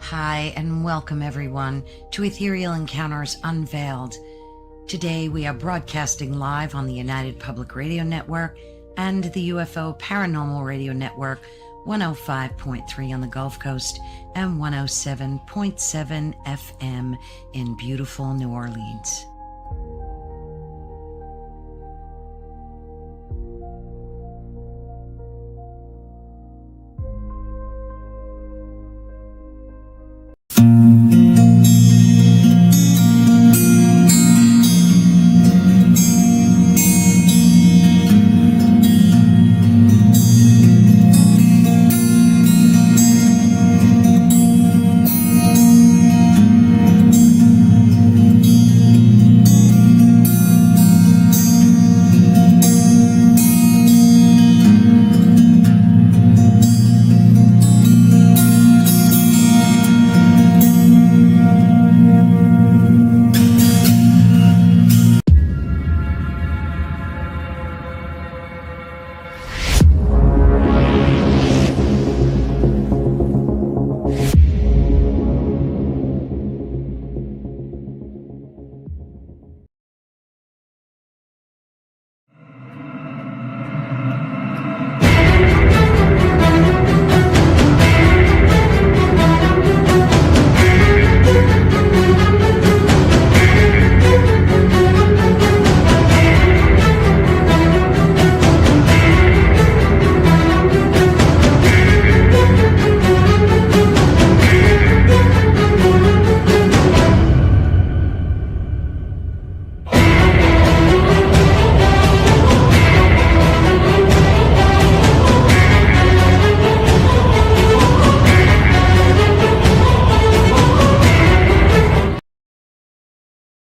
Hi, and welcome everyone to Ethereal Encounters Unveiled. Today we are broadcasting live on the United Public Radio Network and the UFO Paranormal Radio Network, 105.3 on the Gulf Coast and 107.7 FM in beautiful New Orleans.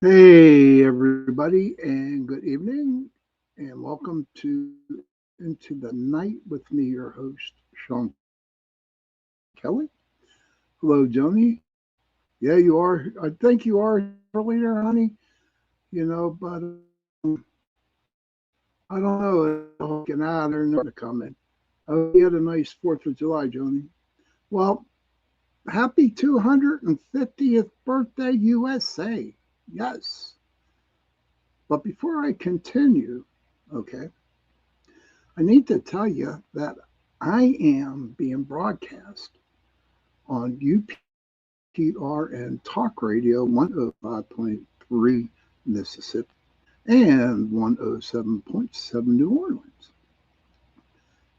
Hey everybody, and good evening, and welcome to Into the Night with me, your host, Sean Kelly. Hello, Joni. Yeah, you are. I think you are early there, honey. But I don't know. Looking out there, not to comment. Oh, you had a nice 4th of July, Joni. Well, happy 250th birthday, USA. Yes. But before I continue, okay, I need to tell you that I am being broadcast on UPR and Talk Radio 105.3 Mississippi and 107.7 New Orleans.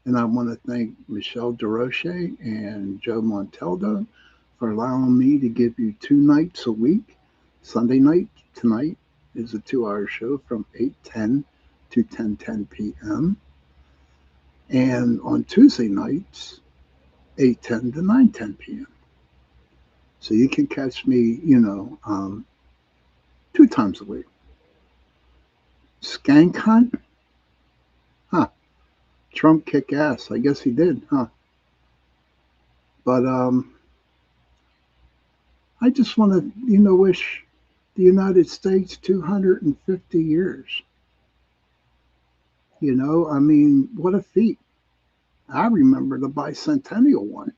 And I want to thank Michelle DeRoche and Joe Montaldo for allowing me to give you 2 nights a week. Sunday night tonight is a 2-hour show from 8:10 to 10:10 p.m. And on Tuesday nights, 8:10 to 9:10 p.m. So you can catch me, 2 times a week. Skank hunt? Huh. Trump kick ass. I guess he did, huh? But I just want to, wish the United States 250 years. What a feat. I remember the bicentennial one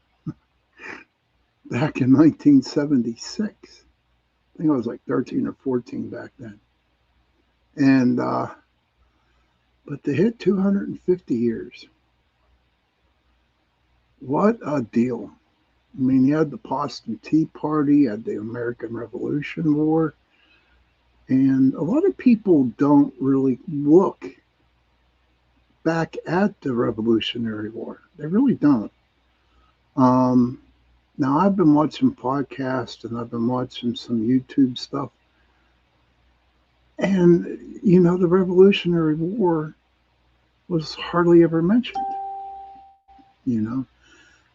back in 1976. I think I was like 13 or 14 back then. And, but to hit 250 years, what a deal. I mean, you had the Boston Tea Party, you had the American Revolution War, and a lot of people don't really look back at the Revolutionary War. They really don't. Now, I've been watching podcasts and I've been watching some YouTube stuff. And, the Revolutionary War was hardly ever mentioned,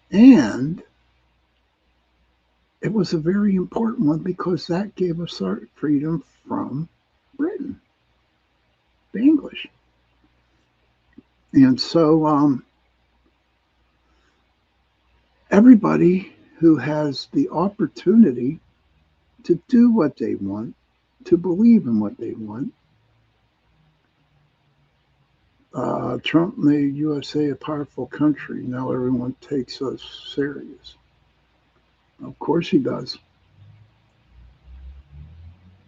And it was a very important one because that gave us our freedom from Britain, the English. And so everybody who has the opportunity to do what they want, to believe in what they want, Trump made USA a powerful country. Now everyone takes us serious. Of course he does.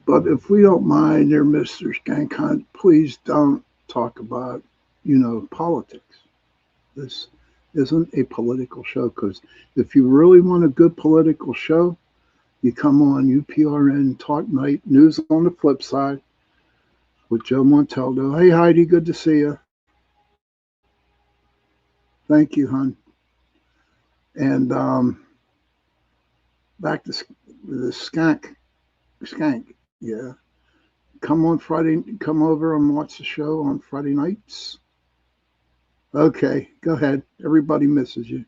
But if we don't mind, dear Mr. Skankhunt, please don't talk about, politics. This isn't a political show because if you really want a good political show, you come on UPRN Talk Night News on the Flip Side with Joe Montaldo. Hey Heidi, good to see you. Thank you, hon. And back to the skank. Yeah, come on Friday. Come over and watch the show on Friday nights. Okay, go ahead. Everybody misses you.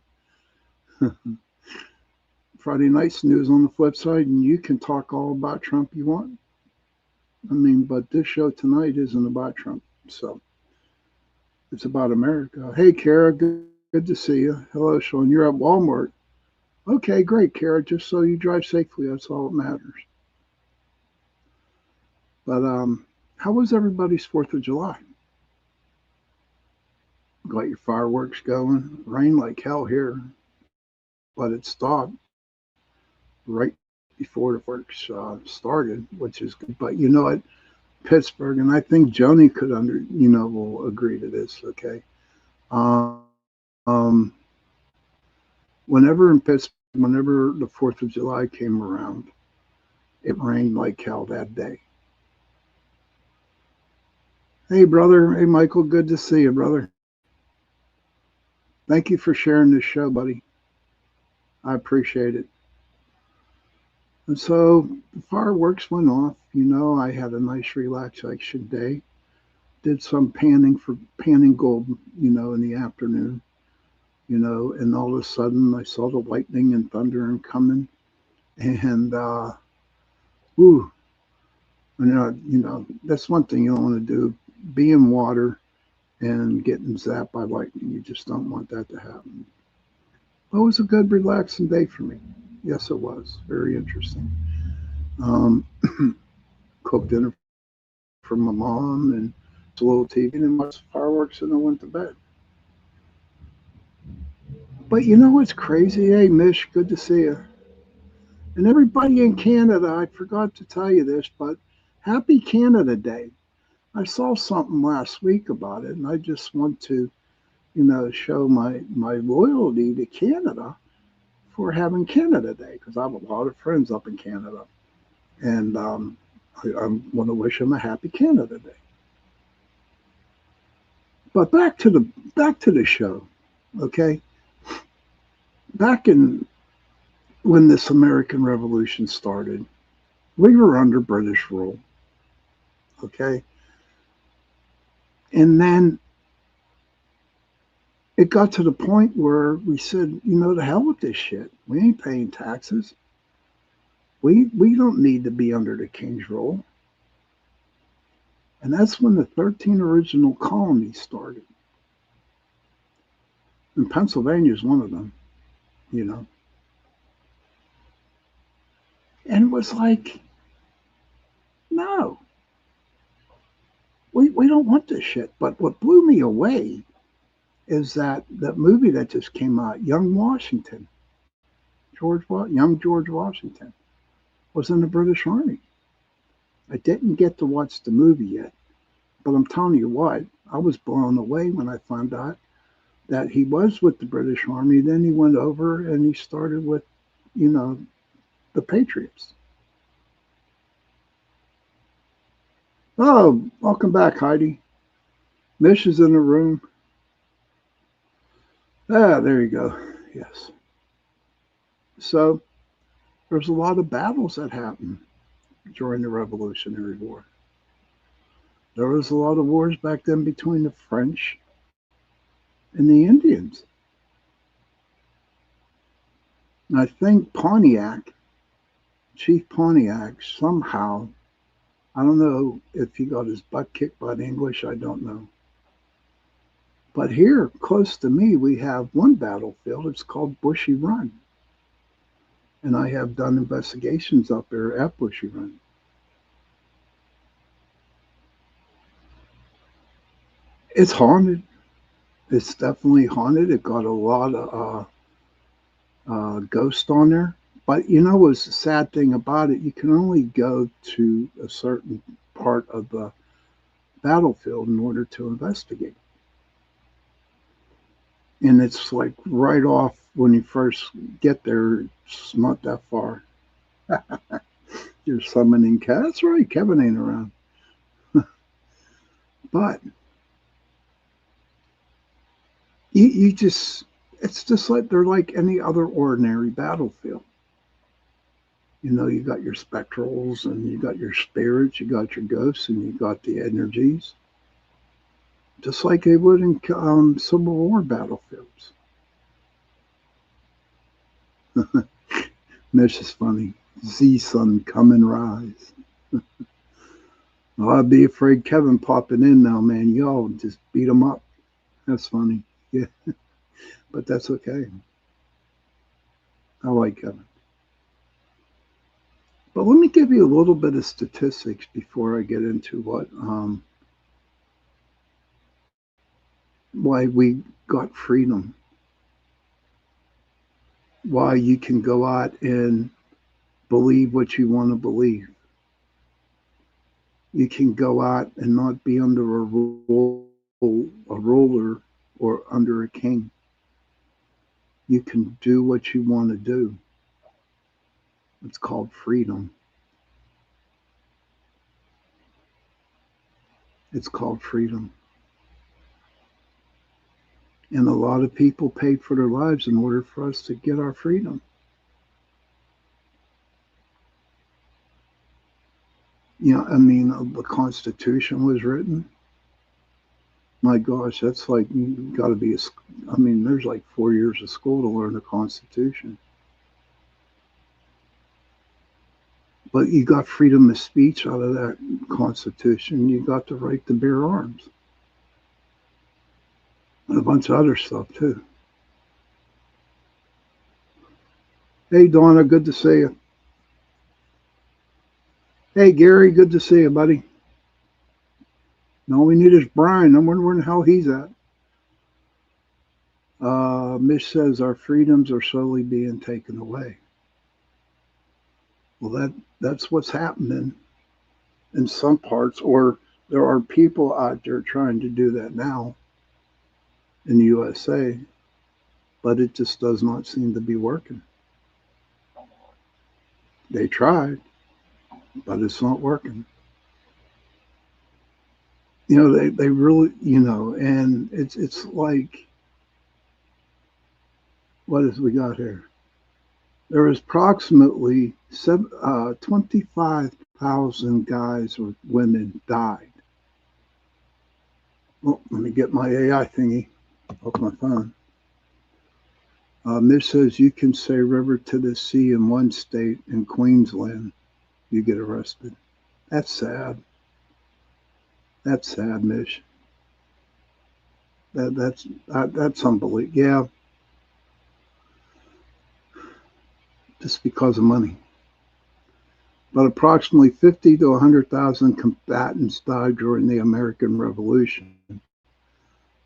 Friday night's news on the flip side, and you can talk all about Trump you want. I mean, but this show tonight isn't about Trump, so it's about America. Hey, Kara, good to see you. Hello, Sean. You're at Walmart. Okay, great, Kara. Just so you drive safely, that's all that matters. But how was everybody's Fourth of July? Got your fireworks going? Rained like hell here, but it stopped right before the fireworks started, which is good. But you know what? Pittsburgh, and I think Joni could will agree to this. Okay, um, whenever in Pittsburgh, whenever the Fourth of July came around, it rained like hell that day. Hey, brother. Hey, Michael. Good to see you, brother. Thank you for sharing this show, buddy. I appreciate it. And so the fireworks went off. I had a nice relaxation day. Did some panning gold, in the afternoon, and all of a sudden I saw the lightning and thunder and coming. And, ooh, that's one thing you don't want to do. Be in water and getting zapped by lightning. You just don't want that to happen. But it was a good, relaxing day for me. Yes, it was. Very interesting. Um, cooked dinner for my mom and a little TV and watched fireworks and I went to bed. But you know what's crazy? Hey, Mish, good to see you. And everybody in Canada, I forgot to tell you this, but happy Canada Day. I saw something last week about it, and I just want to, show my loyalty to Canada for having Canada Day because I have a lot of friends up in Canada, and I want to wish them a happy Canada Day. But back to the show, okay? Back in when this American Revolution started, we were under British rule, okay? And then it got to the point where we said, to hell with this shit. We ain't paying taxes. We don't need to be under the king's rule. And that's when the 13 original colonies started. And Pennsylvania is one of them, you know. And it was like, no, we don't want this shit. But what blew me away is that movie that just came out, Young Washington, Young George Washington, was in the British Army. I didn't get to watch the movie yet, but I'm telling you what, I was blown away when I found out that he was with the British Army. Then he went over and he started with, you know, the Patriots. Oh, welcome back, Heidi. Mish is in the room. Ah, there you go. Yes. So there's a lot of battles that happened during the Revolutionary War. There was a lot of wars back then between the French and the Indians. And I think Chief Pontiac, somehow, I don't know if he got his butt kicked by the English, I don't know. But here, close to me, we have one battlefield. It's called Bushy Run. And I have done investigations up there at Bushy Run. It's haunted. It's definitely haunted. It got a lot of ghosts on there. But you know what's the sad thing about it? You can only go to a certain part of the battlefield in order to investigate. And it's like right off when you first get there, it's not that far. You're summoning cats. That's right, Kevin ain't around. But you just, it's just like they're like any other ordinary battlefield. You know, you got your spectrals and you got your spirits, you got your ghosts, and you got the energies, just like they would in Civil War battlefields. This is funny. Z Sun, come and rise. Well, I'd be afraid Kevin popping in now, man. Y'all just beat him up. That's funny. Yeah, but that's okay. I like Kevin. But let me give you a little bit of statistics before I get into why we got freedom, why you can go out and believe what you want to believe. You can go out and not be under a ruler or under a king. You can do what you want to do. It's called freedom. It's called freedom. And a lot of people paid for their lives in order for us to get our freedom. You know, I mean, the Constitution was written. My gosh, that's like, you got to be I mean, there's like 4 years of school to learn the Constitution. But you got freedom of speech out of that Constitution. You got the right to bear arms. And a bunch of other stuff, too. Hey, Donna, good to see you. Hey, Gary, good to see you, buddy. All we need is Brian. I'm wondering where the hell he's at. Mish says our freedoms are slowly being taken away. Well, that's what's happening in some parts, or there are people out there trying to do that now in the USA, but it just does not seem to be working. They tried, but it's not working. You know, they really, you know, and it's like, what is we got here? There is approximately 25,000 guys or women died. Well, let me get my AI thingy off my phone. Mish says you can say river to the sea in one state, in Queensland, you get arrested. That's sad. That's sad, Mish. That's unbelievable. Yeah, just because of money. But approximately 50 to 100,000 combatants died during the American Revolution,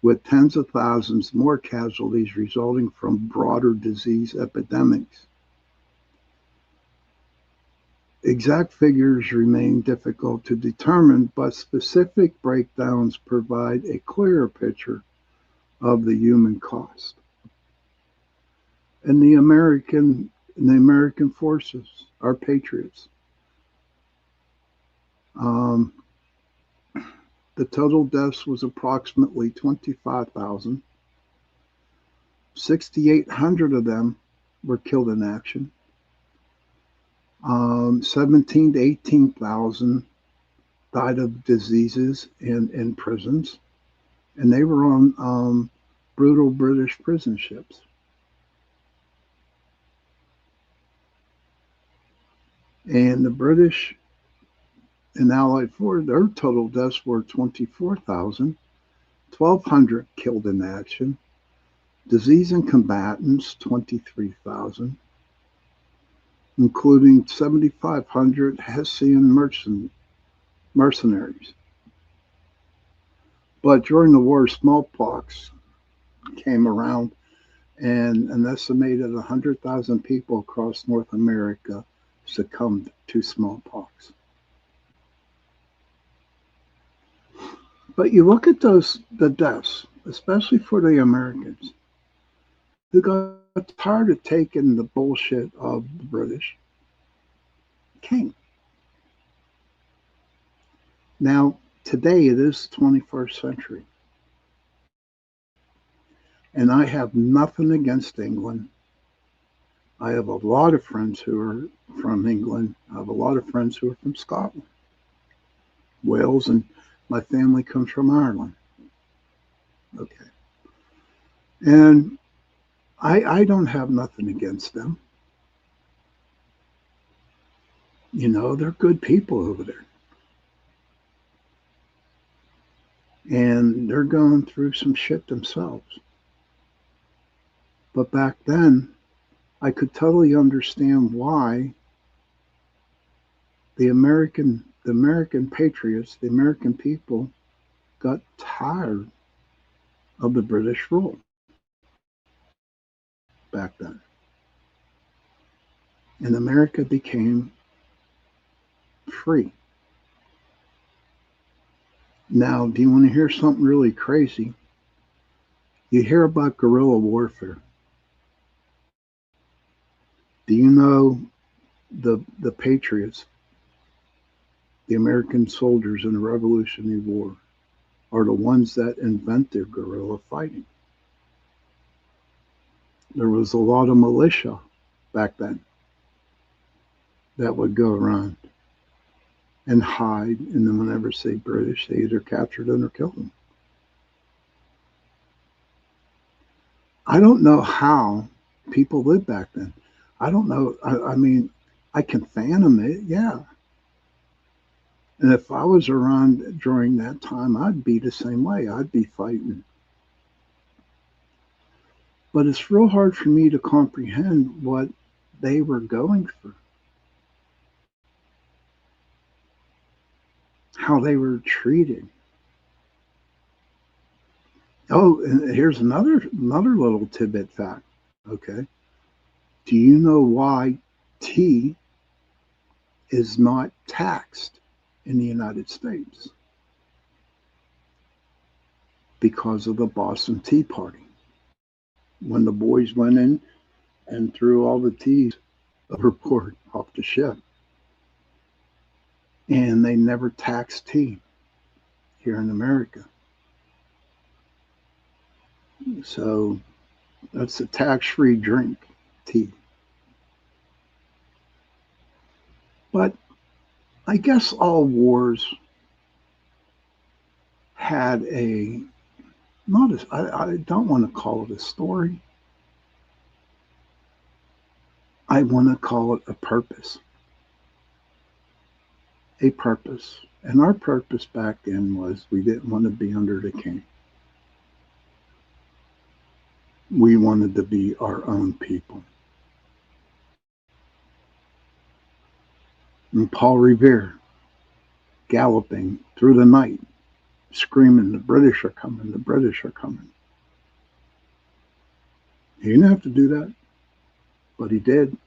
with tens of thousands more casualties resulting from broader disease epidemics. Exact figures remain difficult to determine, but specific breakdowns provide a clearer picture of the human cost. And the American forces, our patriots, the total deaths was approximately 25,000. 6,800 of them were killed in action. 17 to 18,000 died of diseases in prisons, and they were on brutal British prison ships. And the British and Allied forces, their total deaths were 24,000, 1,200 killed in action, disease and combatants 23,000, including 7,500 Hessian mercenaries. But during the war, smallpox came around, and an estimated 100,000 people across North America succumbed to smallpox. But you look at the deaths, especially for the Americans, who got tired of taking the bullshit of the British, came. Now, today it is the 21st century. And I have nothing against England. I have a lot of friends who are from England. I have a lot of friends who are from Scotland, Wales, and my family comes from Ireland. Okay. And I don't have nothing against them. You know, they're good people over there. And they're going through some shit themselves. But back then, I could totally understand why the American patriots, the American people, got tired of the British rule back then. And America became free. Now, do you want to hear something really crazy? You hear about guerrilla warfare. Do you know the patriots, the American soldiers in the Revolutionary War, are the ones that invented guerrilla fighting? There was a lot of militia back then that would go around and hide, and then whenever they British, they either captured them or killed them. I don't know how people lived back then. I don't know. I mean, I can fathom it, yeah. And if I was around during that time, I'd be the same way. I'd be fighting. But it's real hard for me to comprehend what they were going through, how they were treated. Oh, and here's another little tidbit fact. Okay, do you know why tea is not taxed in the United States? Because of the Boston Tea Party. When the boys went in and threw all the teas overboard off the ship, and they never taxed tea here in America. So that's a tax-free drink, tea. But I guess all wars had a not as I don't want to call it a story. I want to call it a purpose. A purpose. And our purpose back then was we didn't want to be under the king. We wanted to be our own people. And Paul Revere galloping through the night, screaming, the British are coming, the British are coming. He didn't have to do that, but he did.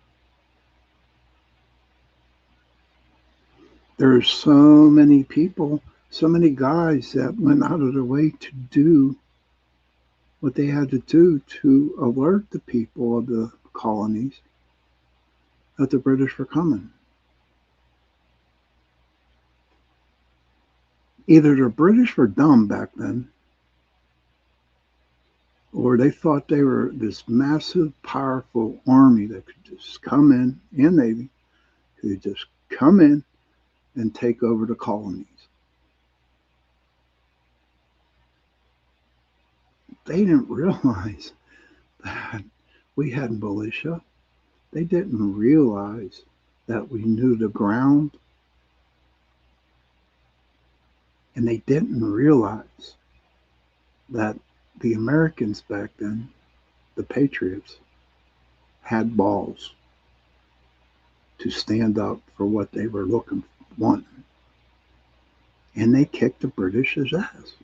There's so many people, so many guys that went out of their way to do what they had to do to alert the people of the colonies that the British were coming. Either the British were dumb back then, or they thought they were this massive, powerful army that could just come in, and Navy, could just come in and take over the colonies. They didn't realize that we had militia. They didn't realize that we knew the ground. And they didn't realize that the Americans back then, the Patriots, had balls to stand up for what they were wanting. And they kicked the British's ass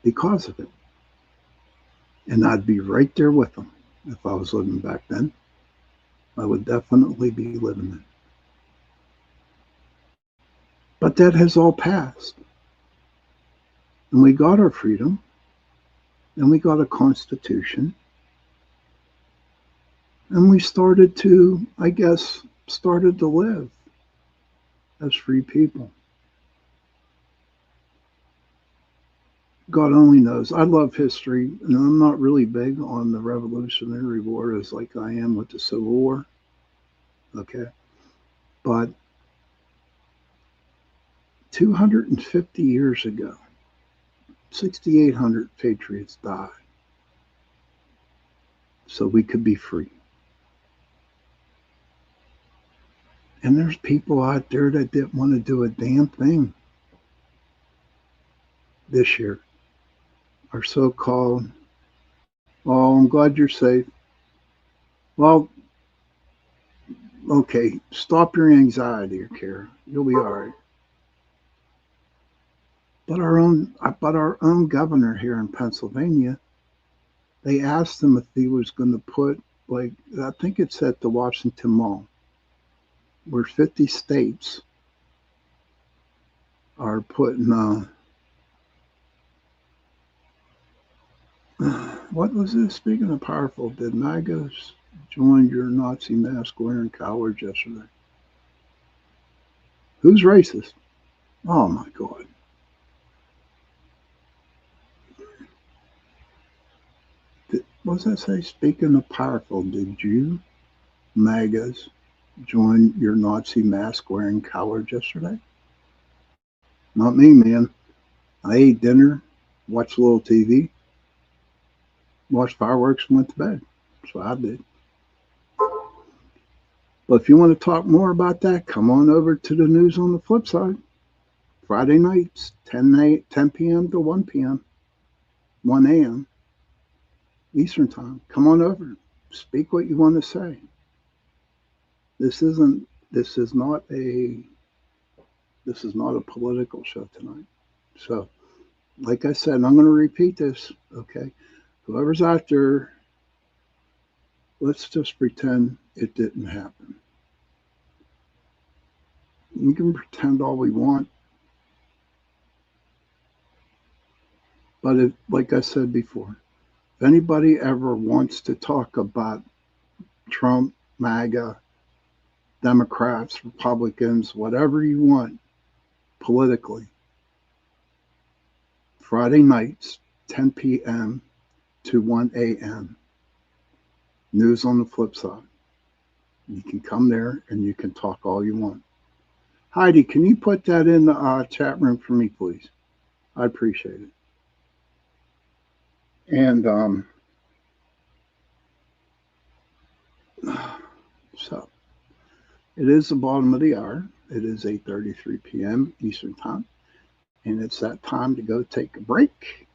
because of it. And I'd be right there with them if I was living back then. I would definitely be living it. But that has all passed. And we got our freedom. And we got a constitution. And we started to, I guess, live as free people. God only knows. I love history, and I'm not really big on the Revolutionary War as like I am with the Civil War. Okay. But 250 years ago, 6,800 patriots died so we could be free. And there's people out there that didn't want to do a damn thing this year. Our so-called, oh, I'm glad you're safe. Well, okay, stop your anxiety, Kara. You'll be all right. But our own governor here in Pennsylvania, they asked him if he was going to put, like, I think it's at the Washington Mall, where 50 states are putting, what was this? Speaking of powerful, did MAGAs join your Nazi mask wearing cowards yesterday? Who's racist? Oh my God. What does that say? Speaking of powerful, did you, MAGAs, join your Nazi mask wearing cowards yesterday? Not me, man. I ate dinner, watched a little TV, watched fireworks, and went to bed. So I did. But if you want to talk more about that, come on over to the news on the flip side. Friday nights, 10 p.m. to 1 p.m., 1 a.m. Eastern time. Come on over. Speak what you want to say. This is not a political show tonight. So, like I said, I'm going to repeat this, okay? Whoever's out there, let's just pretend it didn't happen. We can pretend all we want. But if, like I said before, if anybody ever wants to talk about Trump, MAGA, Democrats, Republicans, whatever you want politically, Friday nights, 10 p.m. to 1 a.m. News on the flip side. You can come there and you can talk all you want. Heidi, can you put that in the chat room for me, please? I appreciate it. And so it is the bottom of the hour. It is 8:33 p.m. Eastern time. And it's that time to go take a break.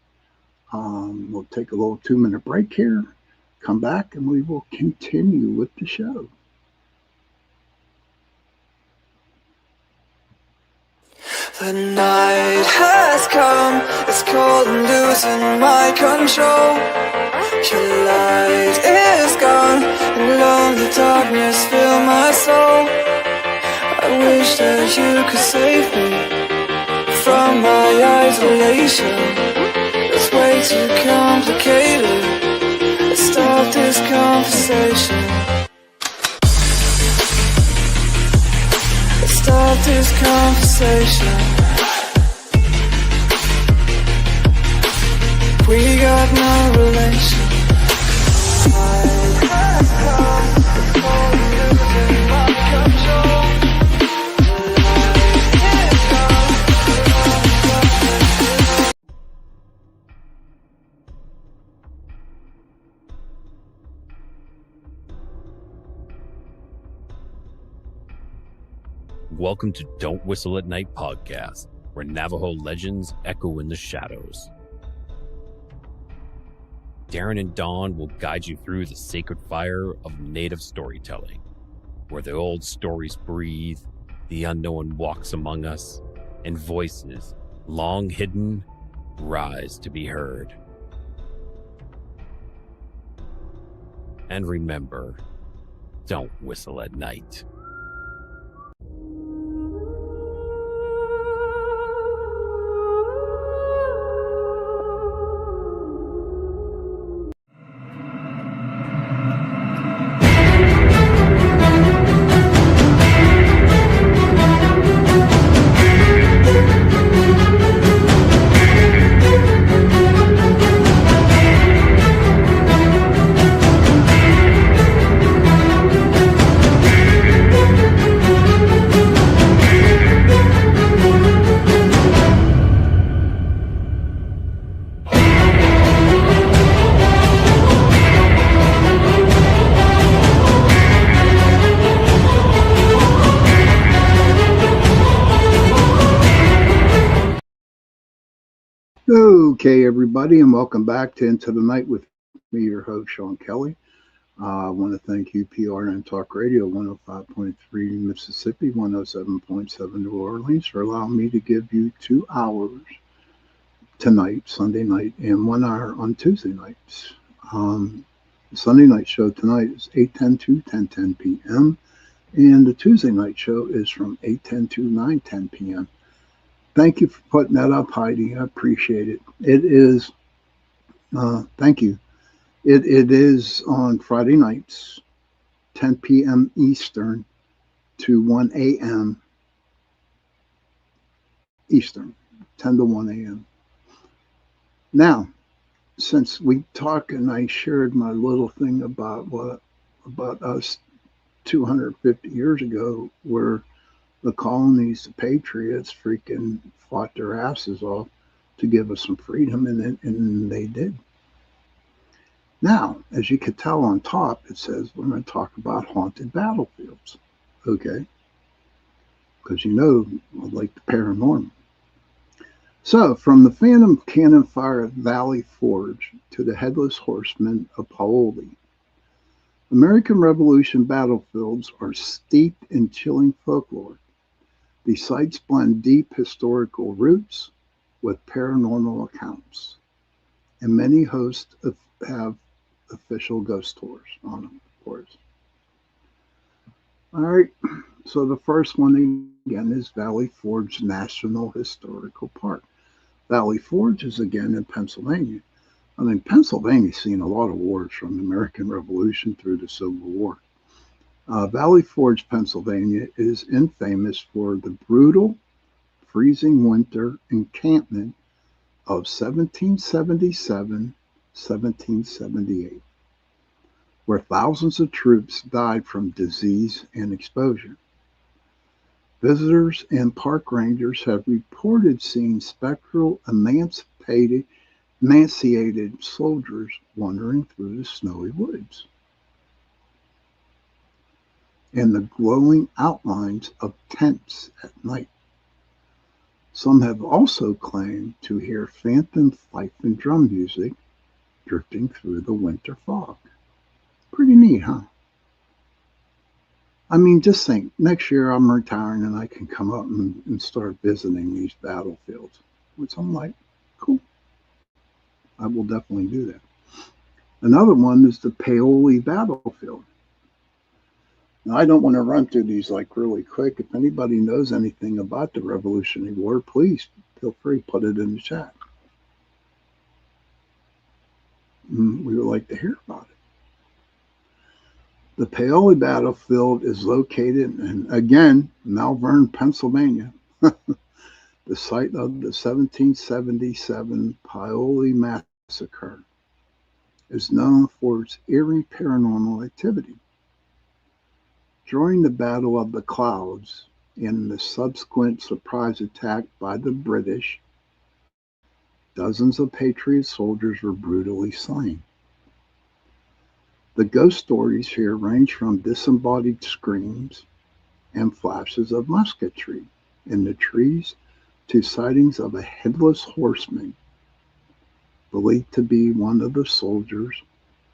We'll take a little 2-minute break here, come back, and we will continue with the show. The night has come, it's cold and losing my control. Your light is gone, and lonely darkness fill my soul. I wish that you could save me from my isolation. It's way too complicated. Let's start this conversation. Let's start this conversation. We got no relation. I have come for losing my control. Welcome to Don't Whistle at Night podcast, where Navajo legends echo in the shadows. Darren and Dawn will guide you through the sacred fire of Native storytelling, where the old stories breathe, the unknown walks among us, and voices, long hidden, rise to be heard. And remember, don't whistle at night. Okay, everybody, and welcome back to Into the Night with me, your host, Sean Kelly. I want to thank UPRN Talk Radio 105.3 Mississippi, 107.7 New Orleans for allowing me to give you 2 hours tonight, Sunday night, and 1 hour on Tuesday nights. The Sunday night show tonight is 8:10 to 10:10 p.m., and the Tuesday night show is from 8:10 to 9:10 p.m. Thank you for putting that up, Heidi. I appreciate it. It is, thank you. It is on Friday nights, 10 p.m. Eastern to 1 a.m. Eastern, 10 to 1 a.m. Now, since we talked and I shared my little thing about us 250 years ago, where the colonies, the patriots, freaking fought their asses off to give us some freedom, and they did. Now, as you can tell on top, it says we're going to talk about haunted battlefields, okay? Because you know I like the paranormal. So, from the Phantom Cannon Fire at Valley Forge to the Headless Horseman of Paoli, American Revolution battlefields are steeped in chilling folklore. These sites blend deep historical roots with paranormal accounts, and many hosts have official ghost tours on them, of course. All right, so the first one again is Valley Forge National Historical Park. Valley Forge is again in Pennsylvania. I mean, Pennsylvania's seen a lot of wars from the American Revolution through the Civil War. Valley Forge, Pennsylvania is infamous for the brutal, freezing winter encampment of 1777-1778, where thousands of troops died from disease and exposure. Visitors and park rangers have reported seeing spectral, emaciated soldiers wandering through the snowy woods, and the glowing outlines of tents at night. Some have also claimed to hear phantom fife and drum music drifting through the winter fog. Pretty neat, huh? I mean, just think, next year I'm retiring and I can come up and start visiting these battlefields, which I'm like, cool. I will definitely do that. Another one is the Paoli battlefield. Now, I don't want to run through these like really quick. If anybody knows anything about the Revolutionary War, please feel free to put it in the chat. We would like to hear about it. The Paoli battlefield is located in, again, Malvern, Pennsylvania, the site of the 1777 Paoli massacre. Is known for its eerie paranormal activity. During the Battle of the Clouds and the subsequent surprise attack by the British, dozens of Patriot soldiers were brutally slain. The ghost stories here range from disembodied screams and flashes of musketry in the trees to sightings of a headless horseman, believed to be one of the soldiers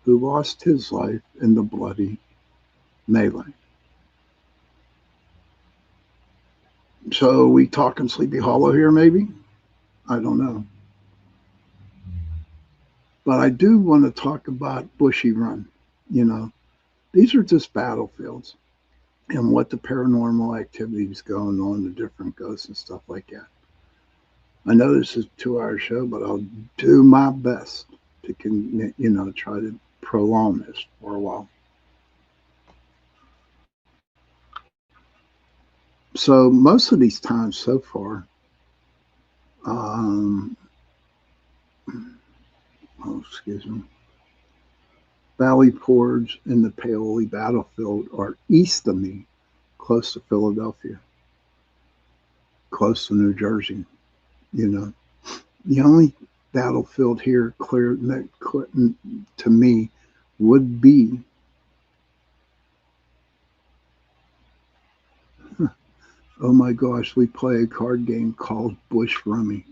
who lost his life in the bloody melee. So we talking Sleepy Hollow here, maybe? I don't know. But I do want to talk about Bushy Run. You know, these are just battlefields and what the paranormal activity is going on, the different ghosts and stuff like that. I know this is a 2-hour show, but I'll do my best to, try to prolong this for a while. So most of these times so far, excuse me, Valley Forge and the Paoli battlefield are east of me, close to Philadelphia, close to New Jersey. The only battlefield here clear that couldn't, to me, would be oh my gosh, we play a card game called Bush Rummy.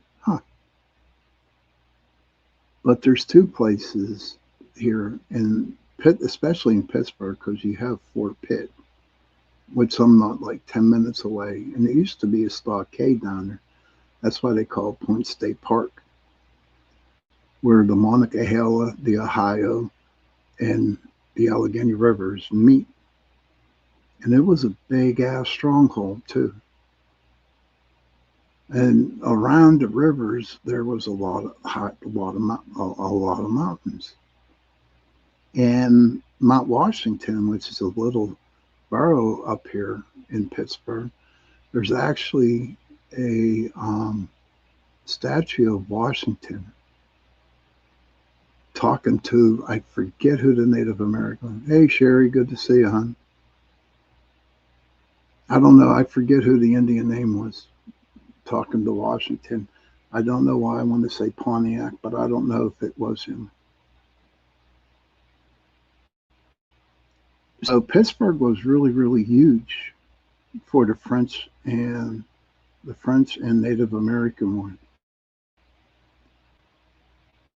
But there's 2 places here in Pitt, especially in Pittsburgh, because you have Fort Pitt, which I'm not like 10 minutes away. And it used to be a stockade down there. That's why they call it Point State Park, where the Monongahela, the Ohio, and the Allegheny Rivers meet. And it was a big ass stronghold too. And around the rivers, there was a lot of mountains. And Mount Washington, which is a little borough up here in Pittsburgh, there's actually a statue of Washington talking to, I forget who the Native American. Hey, Sherry, good to see you, hon. I don't know. I forget who the Indian name was talking to Washington. I don't know why I want to say Pontiac, but I don't know if it was him. So Pittsburgh was really, really huge for the French and Native American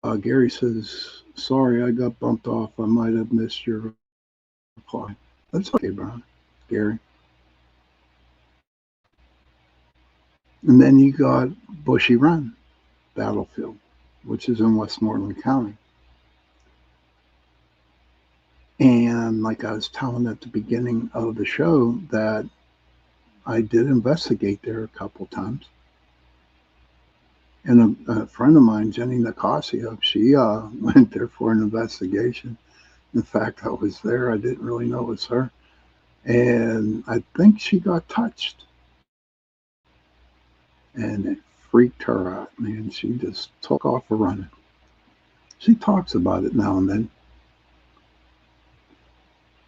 war. Gary says, sorry, I got bumped off. I might have missed your reply. That's okay, Brian. Gary. And then you got Bushy Run battlefield, which is in Westmoreland County. And like I was telling at the beginning of the show, that I did investigate there a couple times. And a friend of mine, Jenny Nicasio, she went there for an investigation. In fact, I was there. I didn't really know it was her. And I think she got touched. And it freaked her out, man. She just took off running. She talks about it now and then.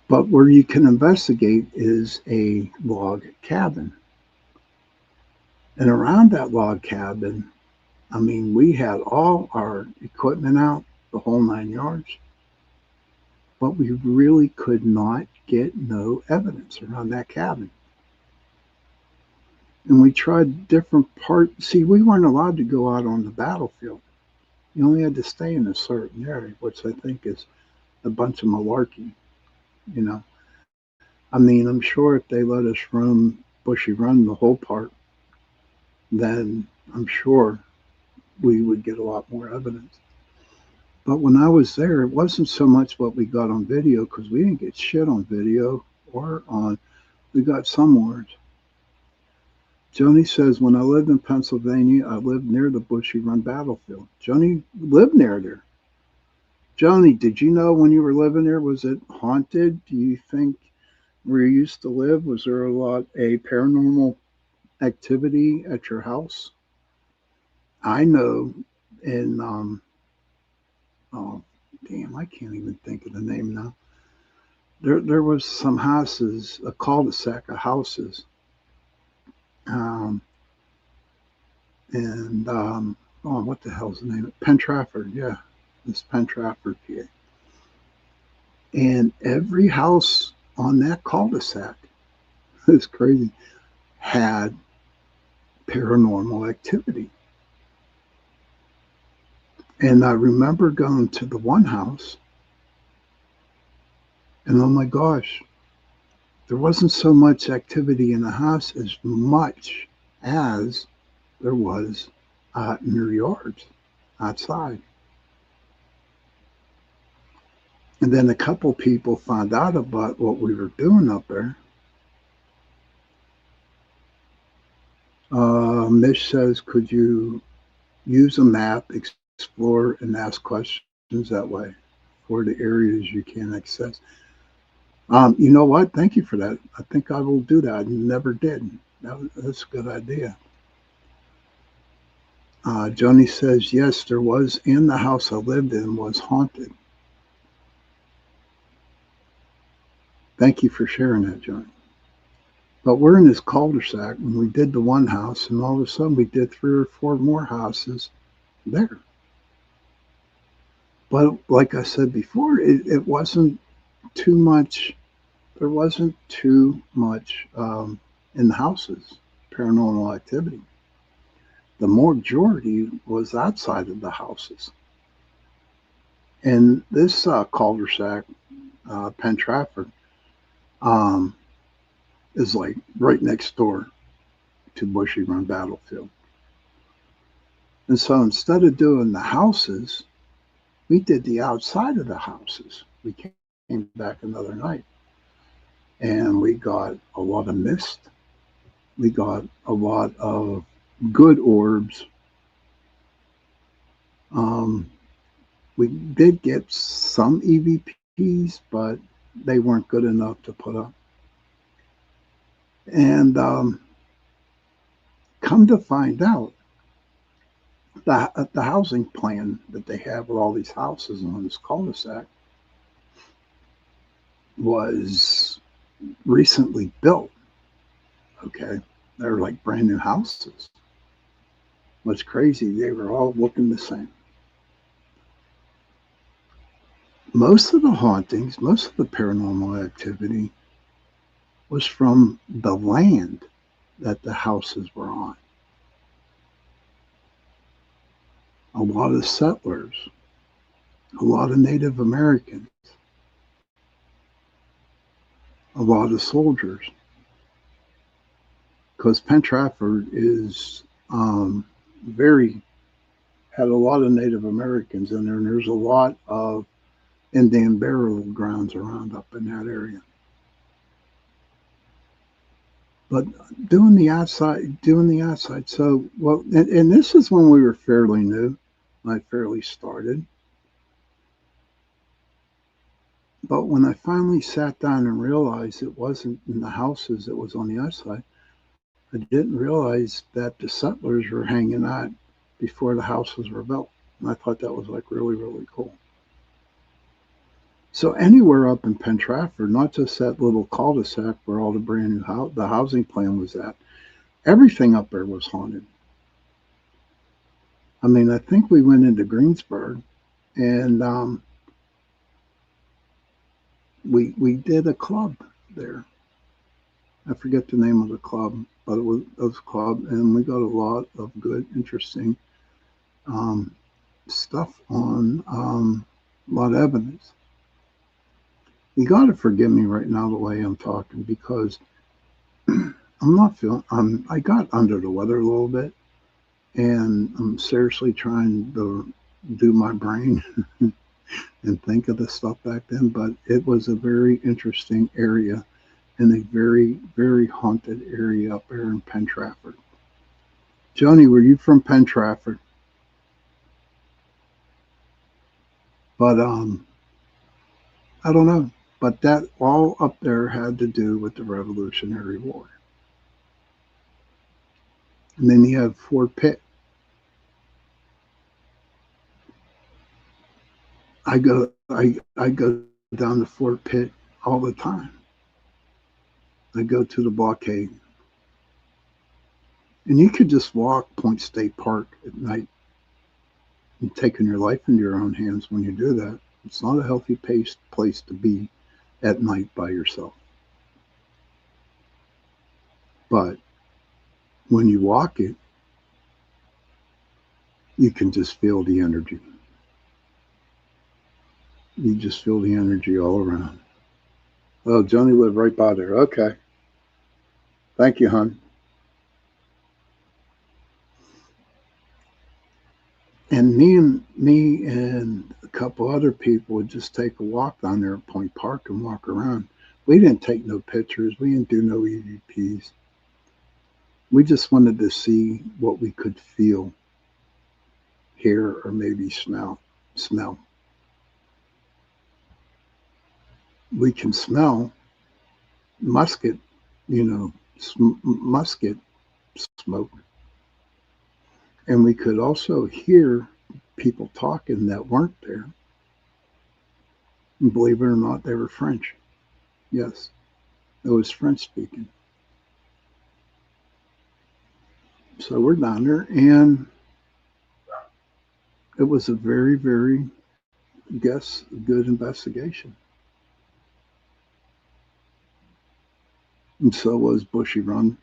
But where you can investigate is a log cabin. And around that log cabin, I mean, we had all our equipment out, the whole 9 yards. But we really could not get no evidence around that cabin. And we tried different parts. See, we weren't allowed to go out on the battlefield. You only had to stay in a certain area, which I think is a bunch of malarkey, I mean, I'm sure if they let us roam Bushy Run the whole part, then I'm sure we would get a lot more evidence. But when I was there, it wasn't so much what we got on video, because we didn't get shit on video we got some words. Joni says, when I lived in Pennsylvania, I lived near the Bushy Run battlefield. Joni lived near there. Joni, did you know when you were living there, was it haunted? Do you think where you used to live, was there a paranormal activity at your house? I know in, oh, damn, I can't even think of the name now. There was some houses, a cul-de-sac of houses. What the hell's the name? Penn Trafford, yeah. It's Penn Trafford, PA. And every house on that cul-de-sac, it's crazy, had paranormal activity. And I remember going to the one house, and oh my gosh, there wasn't so much activity in the house as much as there was in your yards outside. And then a couple people found out about what we were doing up there. Mish says, could you use a map, explore, and ask questions that way for the areas you can't access? You know what? Thank you for that. I think I will do that. I never did. That's a good idea. Joni says, yes, there was, in the house I lived in was haunted. Thank you for sharing that, Joni. But we're in this cul-de-sac, and we did the one house, and all of a sudden we did 3 or 4 more houses there. But like I said before, it wasn't too much. There wasn't too much in the houses, paranormal activity. The majority was outside of the houses. And this cul-de-sac, Penn Trafford, um, is like right next door to Bushy Run Battlefield. And so instead of doing the houses, we did the outside of the houses. We came back another night and we got a lot of mist. We got a lot of good orbs. We did get some EVPs, but they weren't good enough to put up. And come to find out, the housing plan that they have with all these houses on this cul-de-sac was recently built. Okay, they're like brand new houses. What's crazy, they were all looking the same. Most of the hauntings, most of the paranormal activity was from the land that the houses were on. A lot of settlers, a lot of Native Americans, a lot of soldiers. Because Penn Trafford is had a lot of Native Americans in there, and there's a lot of Indian burial grounds around up in that area. But doing the outside. So, well, and this is when we were fairly new. I fairly started. But when I finally sat down and realized it wasn't in the houses, it was on the outside, I didn't realize that the settlers were hanging out before the houses were built. And I thought that was like really, really cool. So anywhere up in Penn Trafford, not just that little cul-de-sac where all the brand new the housing plan was at, everything up there was haunted. I mean, I think we went into Greensburg and we did a club there. I forget the name of the club, but it was a club, and we got a lot of good, interesting stuff on, a lot of evidence. You got to forgive me right now the way I'm talking because I'm not feeling. I got under the weather a little bit, and I'm seriously trying to do my brain and think of the stuff back then. But it was a very interesting area and a very, very haunted area up there in Penn Trafford. Joni, were you from Penn Trafford? But I don't know. But that all up there had to do with the Revolutionary War. And then you have Fort Pitt. I go down to Fort Pitt all the time. I go to the blockade. And you could just walk Point State Park at night and taking your life into your own hands when you do that. It's not a healthy place to be at night by yourself. But when you walk it, you can just feel the energy. You just feel the energy all around. Oh, Joni lived right by there. Okay. Thank you, hon. And me and couple other people would just take a walk down there at Point Park and walk around. We didn't take no pictures. We didn't do no EVPs. We just wanted to see what we could feel, hear, or maybe smell. We can smell musket, musket smoke. And we could also hear people talking that weren't there. And believe it or not, they were French. Yes, it was French speaking. So we're down there, and it was a very, very, good investigation. And so was Bushy Run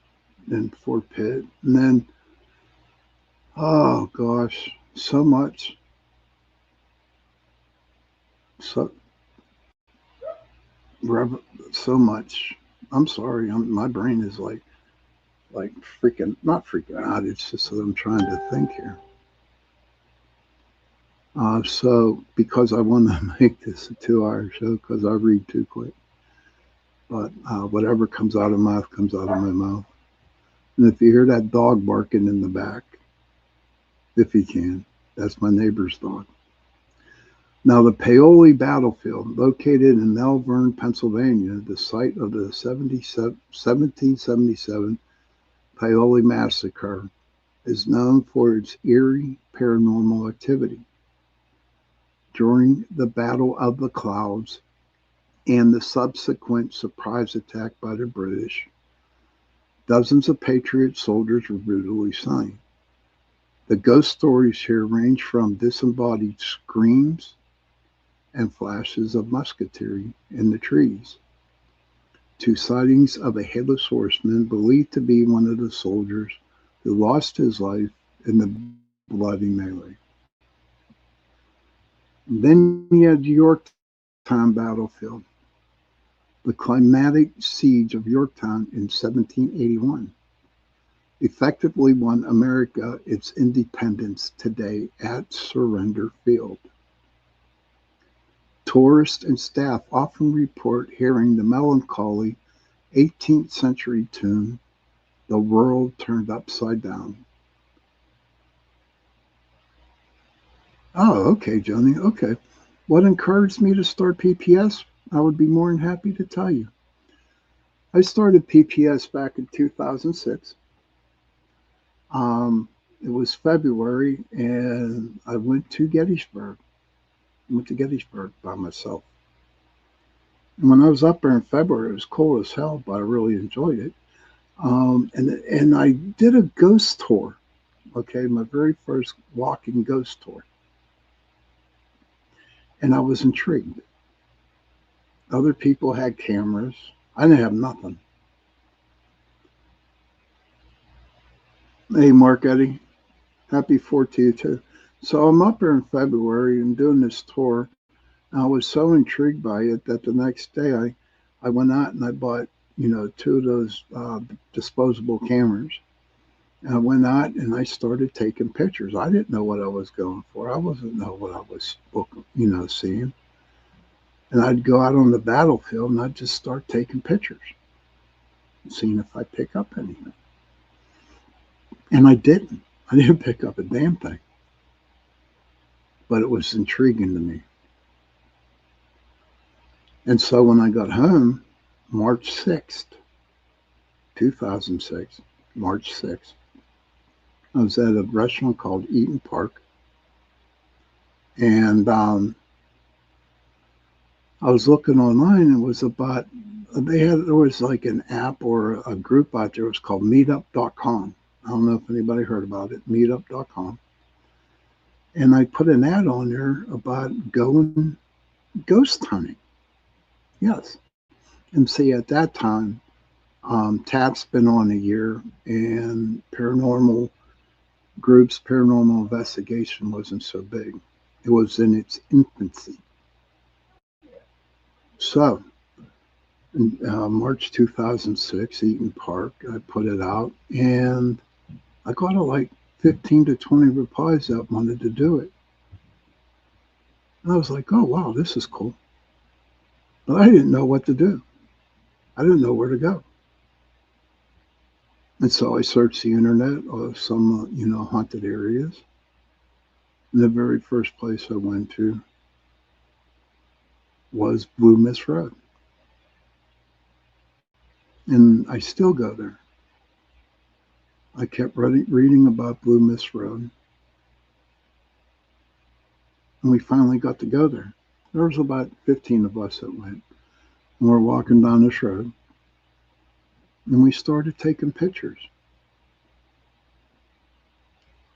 and Fort Pitt. And then, oh gosh, so much. So, so much. I'm sorry. My brain is like freaking, not freaking out. It's just that I'm trying to think here. So because I want to make this a 2-hour show, because I read too quick. But whatever comes out of my mouth comes out of my mouth. And if you hear that dog barking in the back, if you can, that's my neighbor's dog. Now, the Paoli battlefield, located in Malvern, Pennsylvania, the site of the 1777 Paoli massacre, is known for its eerie paranormal activity. During the Battle of the Clouds and the subsequent surprise attack by the British, dozens of Patriot soldiers were brutally slain. The ghost stories here range from disembodied screams and flashes of musketry in the trees to sightings of a headless horseman believed to be one of the soldiers who lost his life in the bloody melee. Then you had the Yorktown battlefield, the climatic siege of Yorktown in 1781, effectively won America its independence today at Surrender Field. Tourists and staff often report hearing the melancholy 18th century tune, "The World Turned Upside Down." Oh, okay, Johnny. Okay. What encouraged me to start PPS? I would be more than happy to tell you. I started PPS back in 2006. It was February, and I went to Gettysburg. By myself. And when I was up there in February, it was cold as hell, but I really enjoyed it. And I did a ghost tour. Okay, my very first walking ghost tour. And I was intrigued. Other people had cameras. I didn't have nothing. Hey, Mark Eddie. Happy 4th to you, too. So I'm up there in February and doing this tour. And I was so intrigued by it that the next day I went out and I bought, 2 of those disposable cameras. And I went out and I started taking pictures. I didn't know what I was going for. I wasn't know what I was, seeing. And I'd go out on the battlefield and I'd just start taking pictures, seeing if I pick up anything. And I didn't. I didn't pick up a damn thing. But it was intriguing to me. And so when I got home, March 6th, 2006, March 6th, I was at a restaurant called Eaton Park. And I was looking online, and it was about, there was like an app or a group out there. It was called meetup.com. I don't know if anybody heard about it, meetup.com. And I put an ad on there about going ghost hunting. Yes. And see, at that time, TAP's been on a year, and paranormal groups, paranormal investigation wasn't so big. It was in its infancy. So, in March 2006, Eaton Park, I put it out, and I got like 15 to 20 replies that wanted to do it. And I was like, oh, wow, this is cool. But I didn't know what to do. I didn't know where to go. And so I searched the internet of some, haunted areas. And the very first place I went to was Blue Mist Road. And I still go there. I kept reading about Blue Mist Road. And we finally got to go there. There was about 15 of us that went. And we're walking down this road. And we started taking pictures.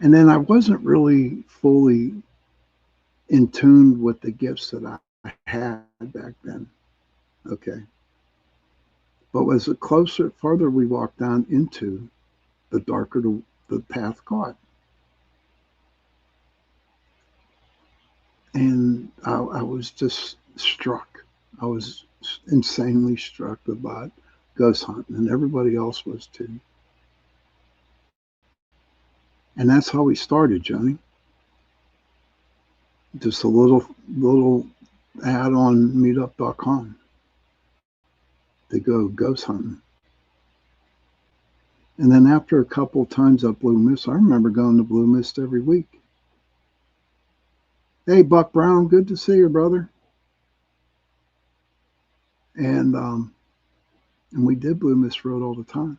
And then I wasn't really fully in tune with the gifts that I had back then. Okay. But as the farther we walked down into, the darker the path got. And I was just struck. I was insanely struck about ghost hunting, and everybody else was too. And that's how we started, Johnny. Just a little ad on meetup.com to go ghost hunting. And then after a couple of times up Blue Mist, I remember going to Blue Mist every week. Hey, Buck Brown, good to see you, brother. And we did Blue Mist Road all the time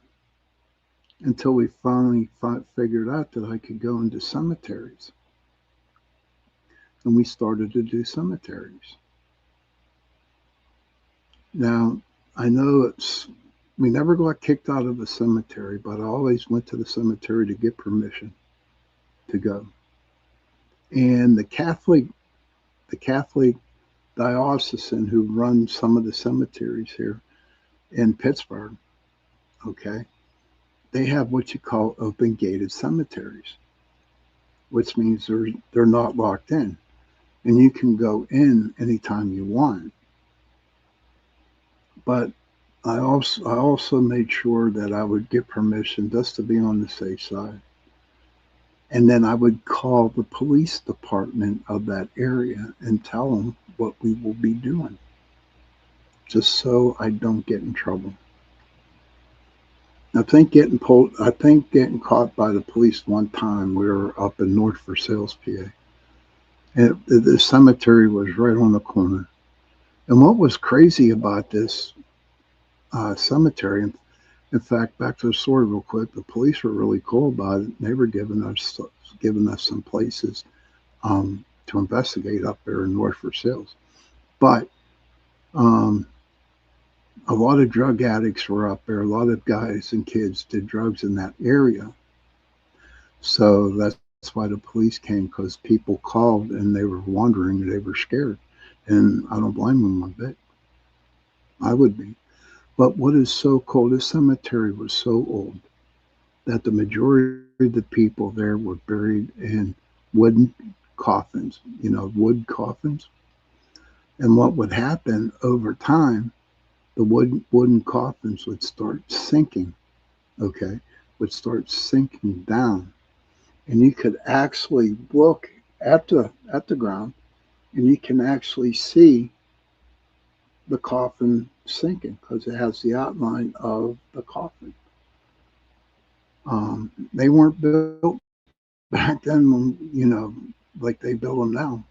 until we finally figured out that I could go into cemeteries. And we started to do cemeteries. Now, I know we never got kicked out of a cemetery, but I always went to the cemetery to get permission to go. And the Catholic diocesan who runs some of the cemeteries here in Pittsburgh, okay, they have what you call open gated cemeteries, which means they're not locked in. And you can go in anytime you want. But I also made sure that I would get permission just to be on the safe side. And then I would call the police department of that area and tell them what we will be doing, just so I don't get in trouble. I think getting caught by the police one time, we were up in North Versailles, PA. And the cemetery was right on the corner. And what was crazy about this cemetery, in fact, back to the story real quick, the police were really cool about it. They were giving us some places to investigate up there in North Versailles. But a lot of drug addicts were up there. A lot of guys and kids did drugs in that area. So that's why the police came, because people called and they were wondering, they were scared. And I don't blame them a bit. I would be. But what is so cool, this cemetery was so old that the majority of the people there were buried in wooden coffins, wood coffins. And what would happen over time, the wooden coffins would start sinking, okay, would start sinking down. And you could actually look at the ground and you can actually see the coffin sinking because it has the outline of the coffin. They weren't built back then, like they build them now.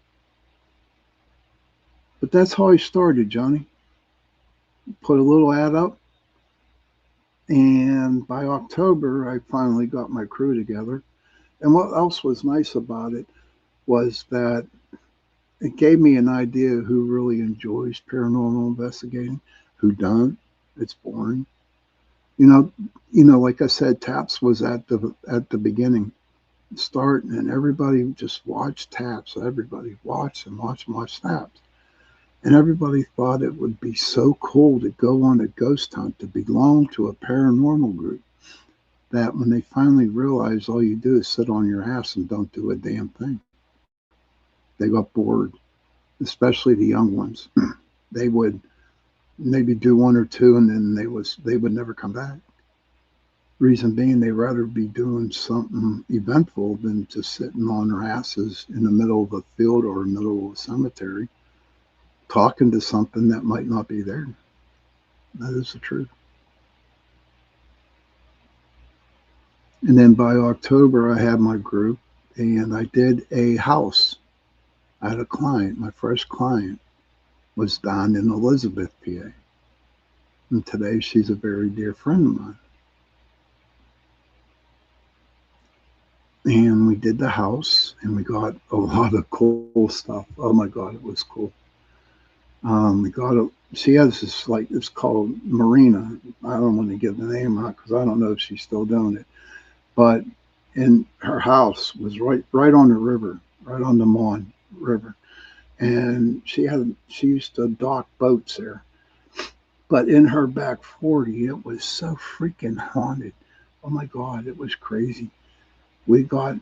But that's how I started, Johnny. Put a little ad up, and by October, I finally got my crew together. And what else was nice about it was that it gave me an idea who really enjoys paranormal investigating, who don't. It's boring. Like I said, Taps was at the beginning, start, and everybody just watched Taps. Everybody watched and watched and watched Taps. And everybody thought it would be so cool to go on a ghost hunt, to belong to a paranormal group, that when they finally realized all you do is sit on your ass and don't do a damn thing, they got bored, especially the young ones. They would maybe do one or two, and then they would never come back. Reason being, they'd rather be doing something eventful than just sitting on their asses in the middle of a field or the middle of a cemetery talking to something that might not be there. That is the truth. And then by October, I had my group and I did a house. I had a client. My first client was down in Elizabeth, PA. And today she's a very dear friend of mine. And we did the house and we got a lot of cool stuff. Oh my God, it was cool. We got a, she has this, like, it's called Marina. I don't want to give the name out because I don't know if she's still doing it. But in her house was right on the river, right on the Mon River. And she used to dock boats there. But in her back 40, it was so freaking haunted. Oh my God, it was crazy. We got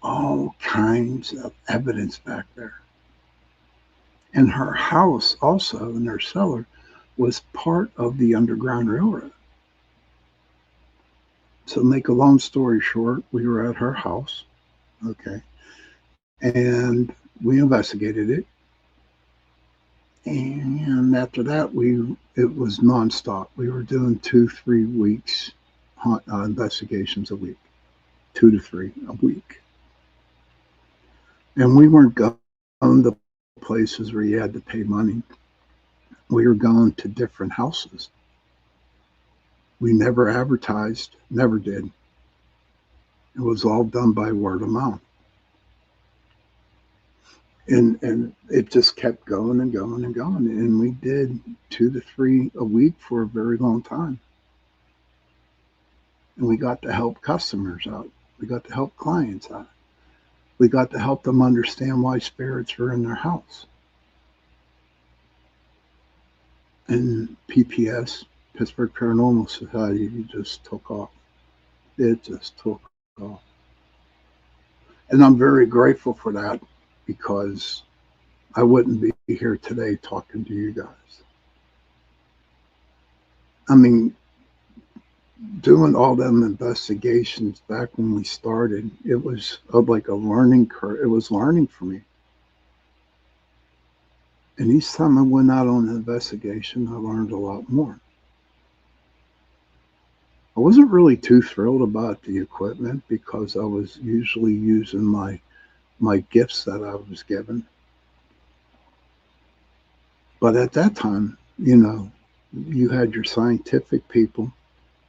all kinds of evidence back there. And her house also in her cellar was part of the Underground Railroad. So make a long story short, we were at her house, okay, and we investigated it. And after that, it was nonstop. We were doing 2-3 weeks investigations a week, 2 to 3 a week, and we weren't going to places where you had to pay money. We were going to different houses. We never advertised, never did. It was all done by word of mouth. And it just kept going and going and going. And we did 2 to 3 a week for a very long time. And we got to help customers out. We got to help clients out. We got to help them understand why spirits are in their house. And PPS, Pittsburgh Paranormal Society, just took off. It just took off. And I'm very grateful for that because I wouldn't be here today talking to you guys. I mean, doing all them investigations back when we started, it was like a learning curve. It was learning for me. And each time I went out on an investigation, I learned a lot more. I wasn't really too thrilled about the equipment because I was usually using my gifts that I was given. But at that time, you had your scientific people,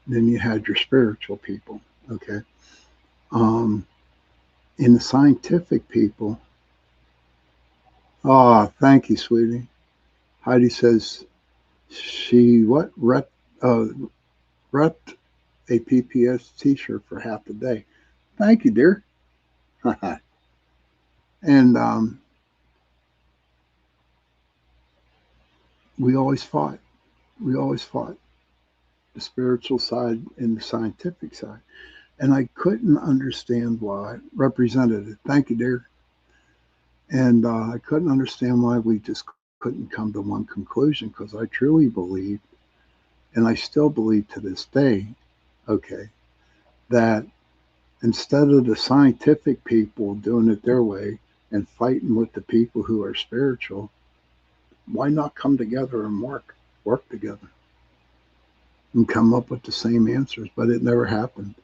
then you had your spiritual people, okay? In the scientific people, thank you, sweetie. Heidi says she rep a PPS t-shirt for half the day. Thank you, dear. And we always fought. We always fought the spiritual side and the scientific side. And I couldn't understand why. Representative, thank you, dear. And I couldn't understand why we just couldn't come to one conclusion because I truly believe, and I still believe to this day, okay, that instead of the scientific people doing it their way and fighting with the people who are spiritual, why not come together and work together and come up with the same answers? But it never happened,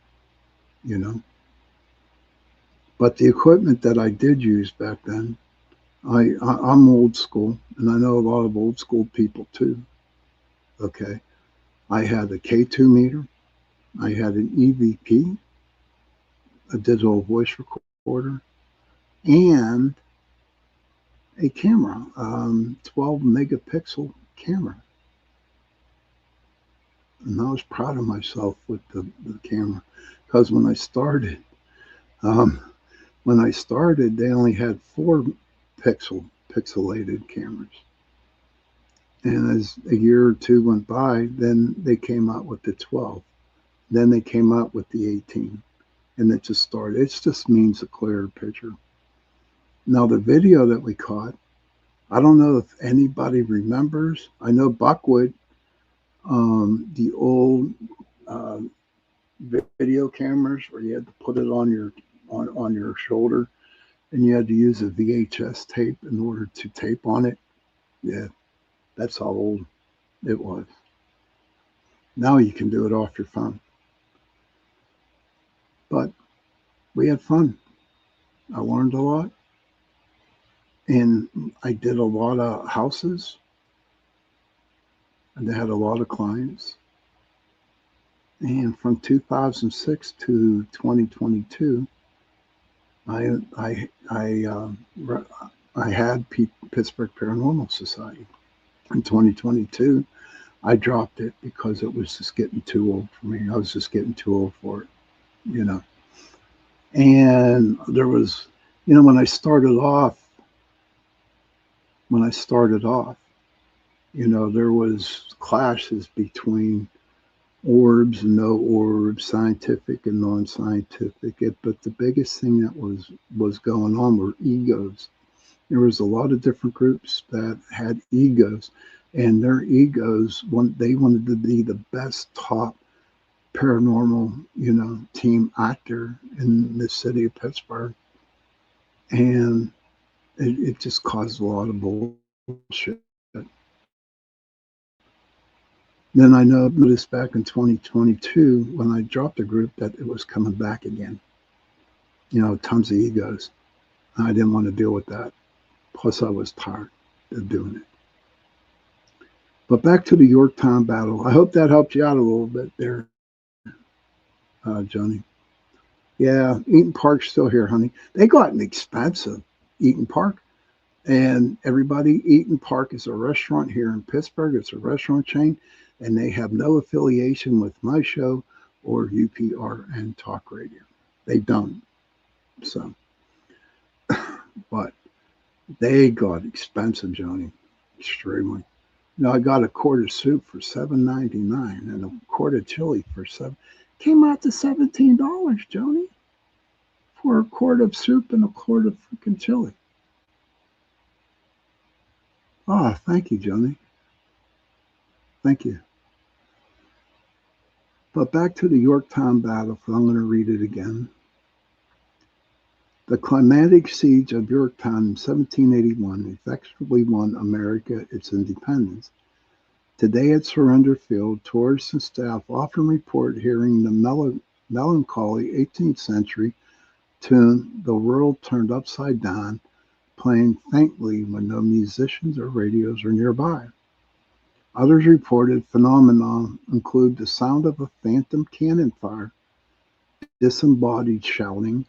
But the equipment that I did use back then, I'm old school, and I know a lot of old school people too. Okay, I had a K2 meter, I had an EVP, a digital voice recorder, and a camera, 12 megapixel camera. And I was proud of myself with the camera because when I started, they only had 4 pixelated cameras. And as a year or two went by, then they came out with the 12. Then they came out with the 18. And it just started. It just means a clearer picture. Now, the video that we caught, I don't know if anybody remembers. I know Buckwood, the old uh, video cameras where you had to put it on your shoulder, and you had to use a VHS tape in order to tape on it. Yeah, that's how old it was. Now you can do it off your phone. But we had fun. I learned a lot. And I did a lot of houses. And I had a lot of clients. And from 2006 to 2022, I had Pittsburgh Paranormal Society. In 2022, I dropped it because it was just getting too old for me. I was just getting too old for it. And there was, when I started off, there was clashes between orbs and no orbs, scientific and non-scientific. But the biggest thing that was going on were egos. There was a lot of different groups that had egos, and their egos, they wanted to be the best top paranormal, team actor in the city of Pittsburgh. And it just caused a lot of bullshit. Then I noticed back in 2022, when I dropped the group, that it was coming back again. Tons of egos. I didn't want to deal with that. Plus, I was tired of doing it. But back to the Yorktown battle. I hope that helped you out a little bit there, Johnny. Yeah, Eaton Park's still here, honey. They gotten expensive, Eaton Park. And everybody, Eaton Park is a restaurant here in Pittsburgh. It's a restaurant chain. And they have no affiliation with my show or UPR and Talk Radio. They don't. So, but they got expensive, Johnny. Extremely. I got a quart of soup for $7.99 and a quart of chili for $7. Came out to $17, Johnny, for a quart of soup and a quart of freaking chili. Oh, thank you, Johnny. Thank you. But back to the Yorktown battlefield. I'm going to read it again. The climatic siege of Yorktown in 1781 effectively won America its independence. Today at Surrender Field, tourists and staff often report hearing the melancholy 18th century tune, "The World Turned Upside Down," playing faintly when no musicians or radios are nearby. Others reported phenomena include the sound of a phantom cannon fire, disembodied shouting,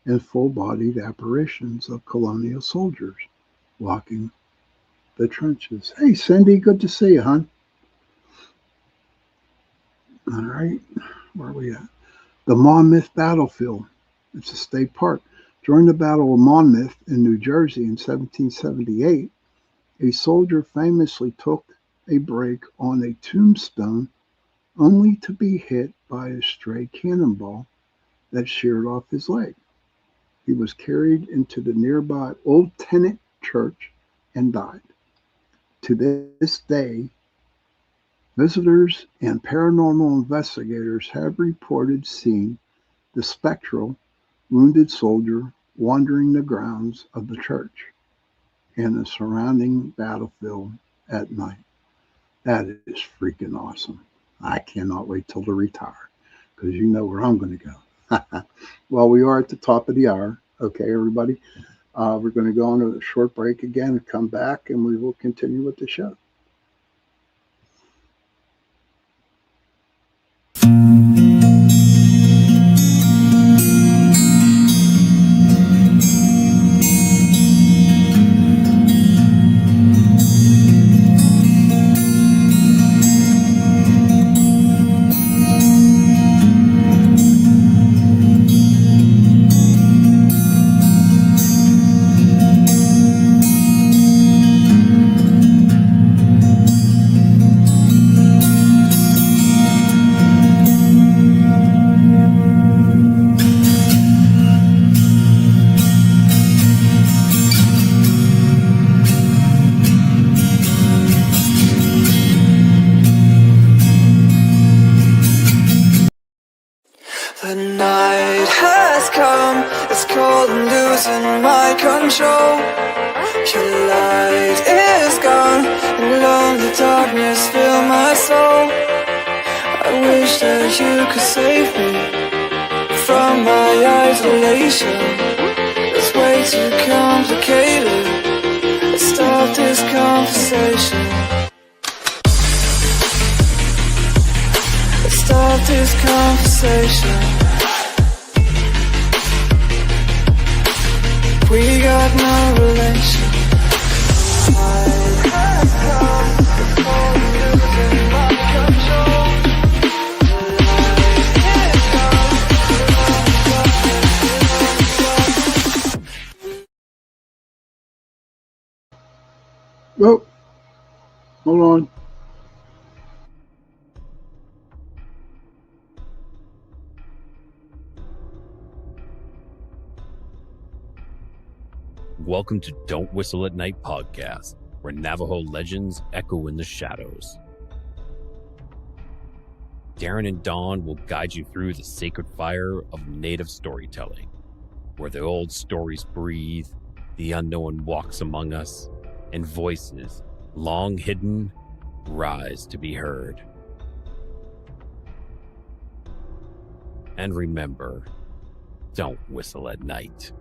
and full-bodied apparitions of colonial soldiers walking the trenches. Hey, Cindy, good to see you, hon. All right, where are we at? The Monmouth Battlefield. It's a state park. During the Battle of Monmouth in New Jersey in 1778, a soldier famously took a break on a tombstone only to be hit by a stray cannonball that sheared off his leg. He was carried into the nearby Old Tennant Church and died. To this day, visitors and paranormal investigators have reported seeing the spectral wounded soldier wandering the grounds of the church and the surrounding battlefield at night. That is freaking awesome. I cannot wait till to retire, because you know where I'm going to go. Well, we are at the top of the hour. Okay, everybody. We're going to go on a short break again and come back, and we will continue with the show. control. Your light is gone, and lonely darkness fill my soul. I wish that you could save me from my isolation. It's way too complicated. Let's start this conversation. Let's start this conversation. We got no relation. Oh, hold on. Welcome to Don't Whistle at Night podcast, where Navajo legends echo in the shadows. Darren and Dawn will guide you through the sacred fire of Native storytelling, where the old stories breathe, the unknown walks among us, and voices, long hidden, rise to be heard. And remember, don't whistle at night.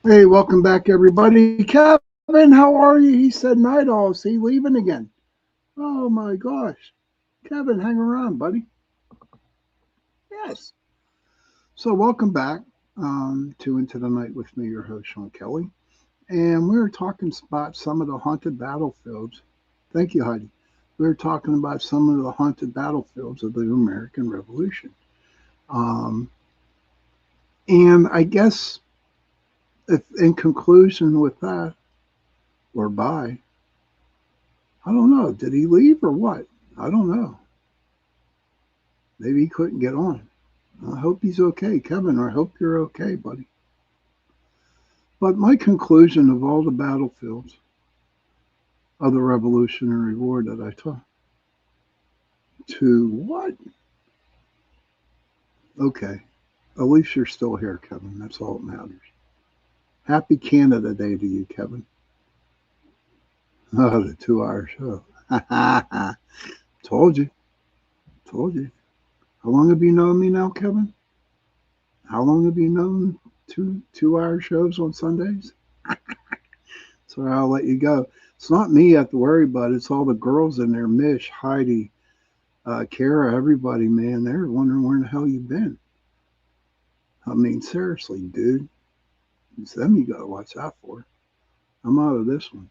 Hey, welcome back, everybody. Kevin, how are you? He said night all. Is he leaving again? Oh, my gosh. Kevin, hang around, buddy. Yes. So welcome back to Into the Night with me, your host, Sean Kelly. And we were talking about some of the haunted battlefields. Thank you, Heidi. We were talking about some of the haunted battlefields of the American Revolution. And I guess if in conclusion with that, or by, I don't know, did he leave or what? I don't know. Maybe he couldn't get on. I hope he's okay, Kevin. I hope you're okay, buddy. But my conclusion of all the battlefields of the Revolutionary War that I taught, to what? Okay, at least you're still here, Kevin. That's all that matters. Happy Canada Day to you, Kevin. Oh, the 2-hour show. Told you. Told you. How long have you known me now, Kevin? How long have you known two-hour shows on Sundays? So I'll let you go. It's not me you have to worry about. It's all the girls in there. Mish, Heidi, Kara, everybody, man. They're wondering where the hell you been. I mean, seriously, dude. It's them you got to watch out for. I'm out of this one.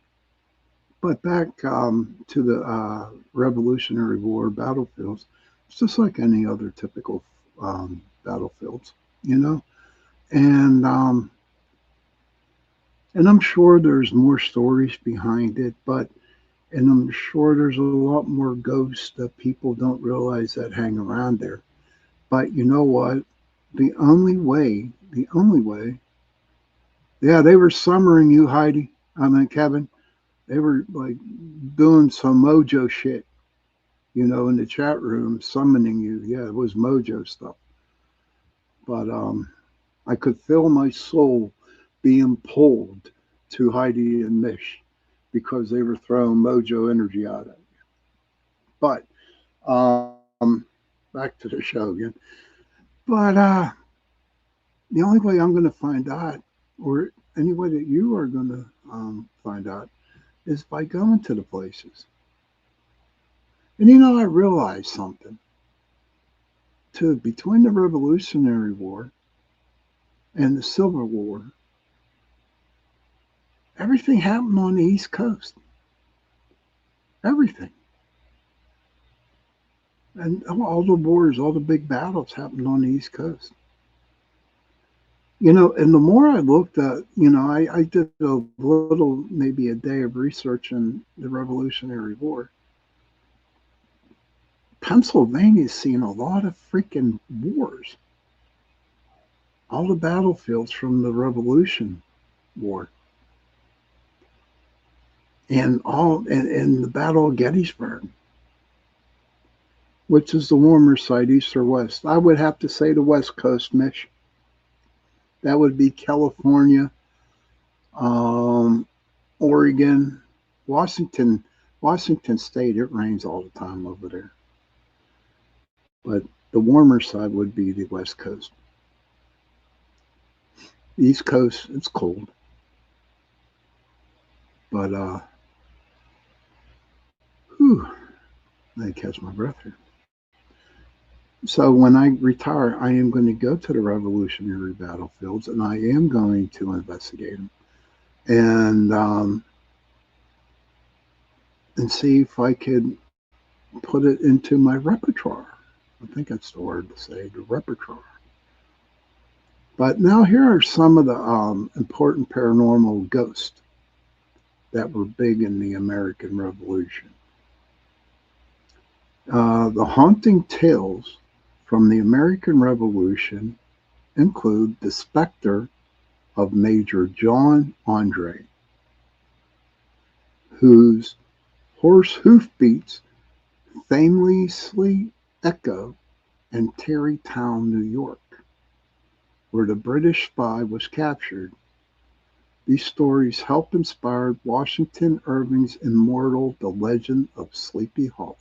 But back to the Revolutionary War battlefields, it's just like any other typical battlefields, you know? And I'm sure there's more stories behind it, and I'm sure there's a lot more ghosts that people don't realize that hang around there. But you know what? The only way, yeah, they were summoning you, Heidi. I mean, Kevin. They were like doing some mojo shit, you know, in the chat room, summoning you. Yeah, it was mojo stuff. But I could feel my soul being pulled to Heidi and Mish because they were throwing mojo energy at it. But back to the show again. But the only way I'm going to find out, or any way that you are going to find out, is by going to the places. And you know, I realized something too. Between the Revolutionary War and the Civil War, Everything happened on the East Coast. Everything. And all the wars, all the big battles happened on the East Coast. And the more I looked at, I did a little, maybe a day of research in the Revolutionary War. Pennsylvania's seen a lot of freaking wars. All the battlefields from the Revolution War. And and the Battle of Gettysburg, which is the warmer side, east or west. I would have to say the West Coast, Mitch. That would be California, um, Oregon, Washington. Washington State, it rains all the time over there. But the warmer side would be the West Coast. East Coast, it's cold. But, whew, I catch my breath here. So when I retire, I am going to go to the Revolutionary battlefields, and I am going to investigate them and see if I could put it into my repertoire. I think that's the word to say, the repertoire. But now here are some of the important paranormal ghosts that were big in the American Revolution. The haunting tales from the American Revolution include the specter of Major John Andre, whose horse hoofbeats famously echo in Tarrytown, New York, where the British spy was captured. These stories help inspire Washington Irving's immortal The Legend of Sleepy Hollow,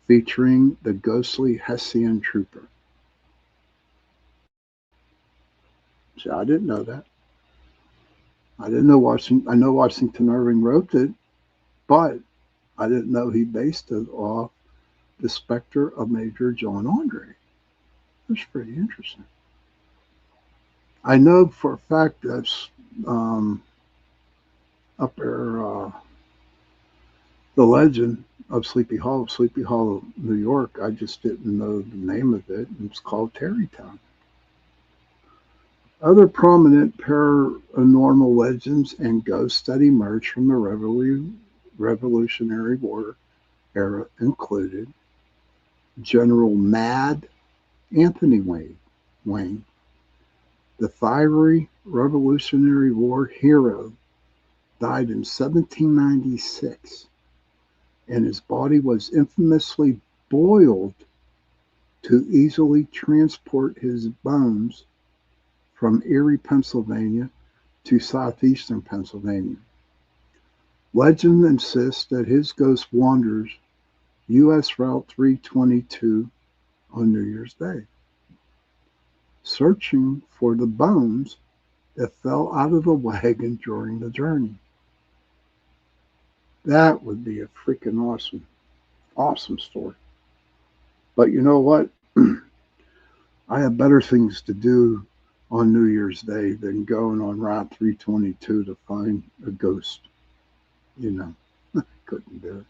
featuring the ghostly Hessian trooper. See, I didn't know that. I didn't know Washington. I know Washington Irving wrote it, but I didn't know he based it off the specter of Major John Andre. That's pretty interesting. I know for a fact that's up there, the legend of Sleepy Hollow, New York. I just didn't know the name of it. It's called Tarrytown. Other prominent paranormal legends and ghosts that emerged from the Revolutionary War era included General Mad Anthony Wayne, the fiery Revolutionary War hero, died in 1796, and his body was infamously boiled to easily transport his bones from Erie, Pennsylvania to southeastern Pennsylvania. Legend insists that his ghost wanders U.S. Route 322 on New Year's Day, searching for the bones that fell out of the wagon during the journey. That would be a freaking awesome story. But you know what? I have better things to do on New Year's Day than going on Route 322 to find a ghost. Couldn't do it.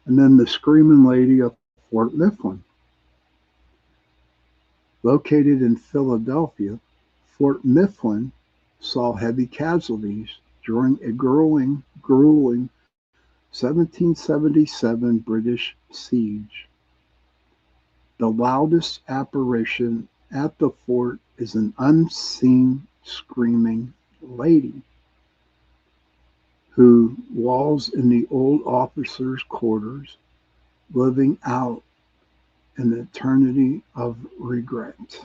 And then the Screaming Lady of Fort Mifflin. Located in Philadelphia, Fort Mifflin saw heavy casualties during a grueling 1777 British siege. The loudest apparition at the fort is an unseen screaming lady who walls in the old officers' quarters, living out an eternity of regret.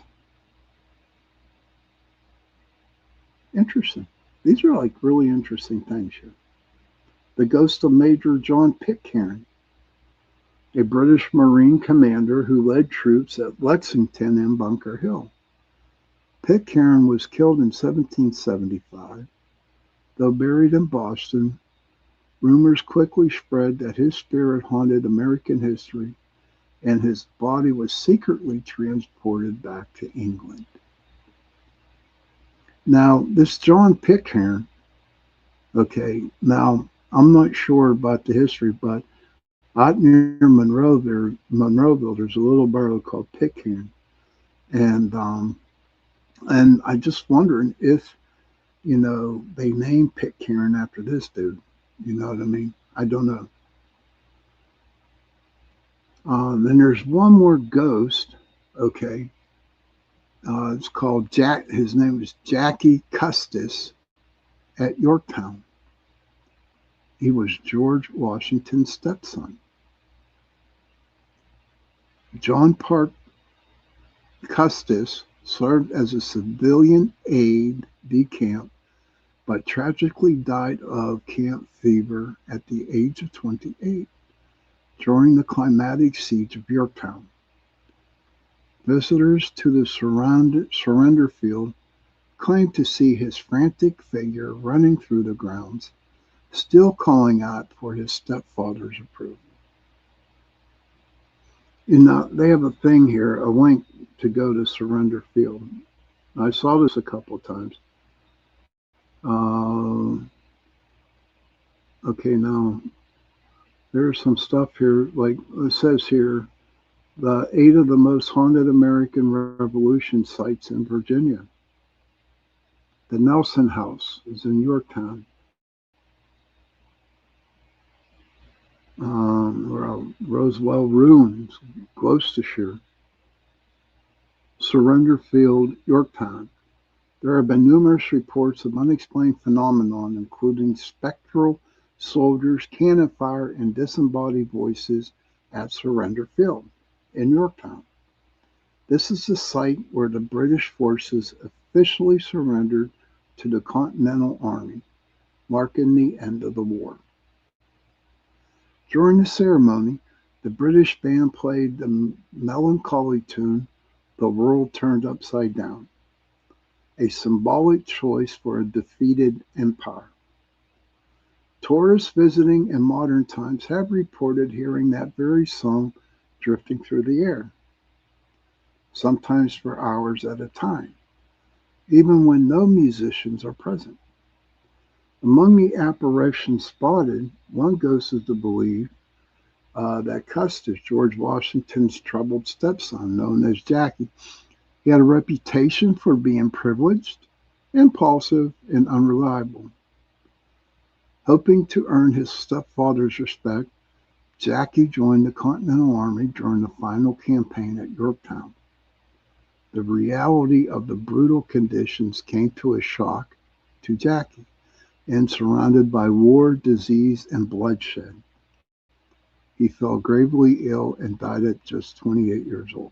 Interesting. These are like really interesting things here. The ghost of Major John Pitcairn, a British Marine commander who led troops at Lexington and Bunker Hill. Pitcairn was killed in 1775. Though buried in Boston, rumors quickly spread that his spirit haunted American history and his body was secretly transported back to England. Now, this John Pitcairn, okay, now I'm not sure about the history, but out near Monroeville, there's a little borough called Pitcairn, and I just wondering if they named Pitcairn after this dude. You know what I mean? I don't know. Then there's one more ghost. Okay, it's called Jack. His name is Jackie Custis at Yorktown. He was George Washington's stepson. John Park Custis served as a civilian aide de camp, but tragically died of camp fever at the age of 28 during the climatic siege of Yorktown. Visitors to the surrender field claimed to see his frantic figure running through the grounds, still calling out for his stepfather's approval. They have a thing here, a link to go to Surrender Field. I saw this a couple of times. Okay, now there's some stuff here, like it says here, the 8 of the most haunted American Revolution sites in Virginia. The Nelson House is in Yorktown. Roswell Ruins, Gloucestershire. Surrender Field, Yorktown. There have been numerous reports of unexplained phenomenon, including spectral soldiers, cannon fire, and disembodied voices at Surrender Field in Yorktown. This is the site where the British forces officially surrendered to the Continental Army, marking the end of the war. During the ceremony, the British band played the melancholy tune, "The World Turned Upside Down," a symbolic choice for a defeated empire. Tourists visiting in modern times have reported hearing that very song drifting through the air, sometimes for hours at a time, even when no musicians are present. Among the apparitions spotted, one goes to believe that Custis, George Washington's troubled stepson, known as Jackie, he had a reputation for being privileged, impulsive, and unreliable. Hoping to earn his stepfather's respect, Jackie joined the Continental Army during the final campaign at Yorktown. The reality of the brutal conditions came to a shock to Jackie, and surrounded by war, disease, and bloodshed, he fell gravely ill and died at just 28 years old.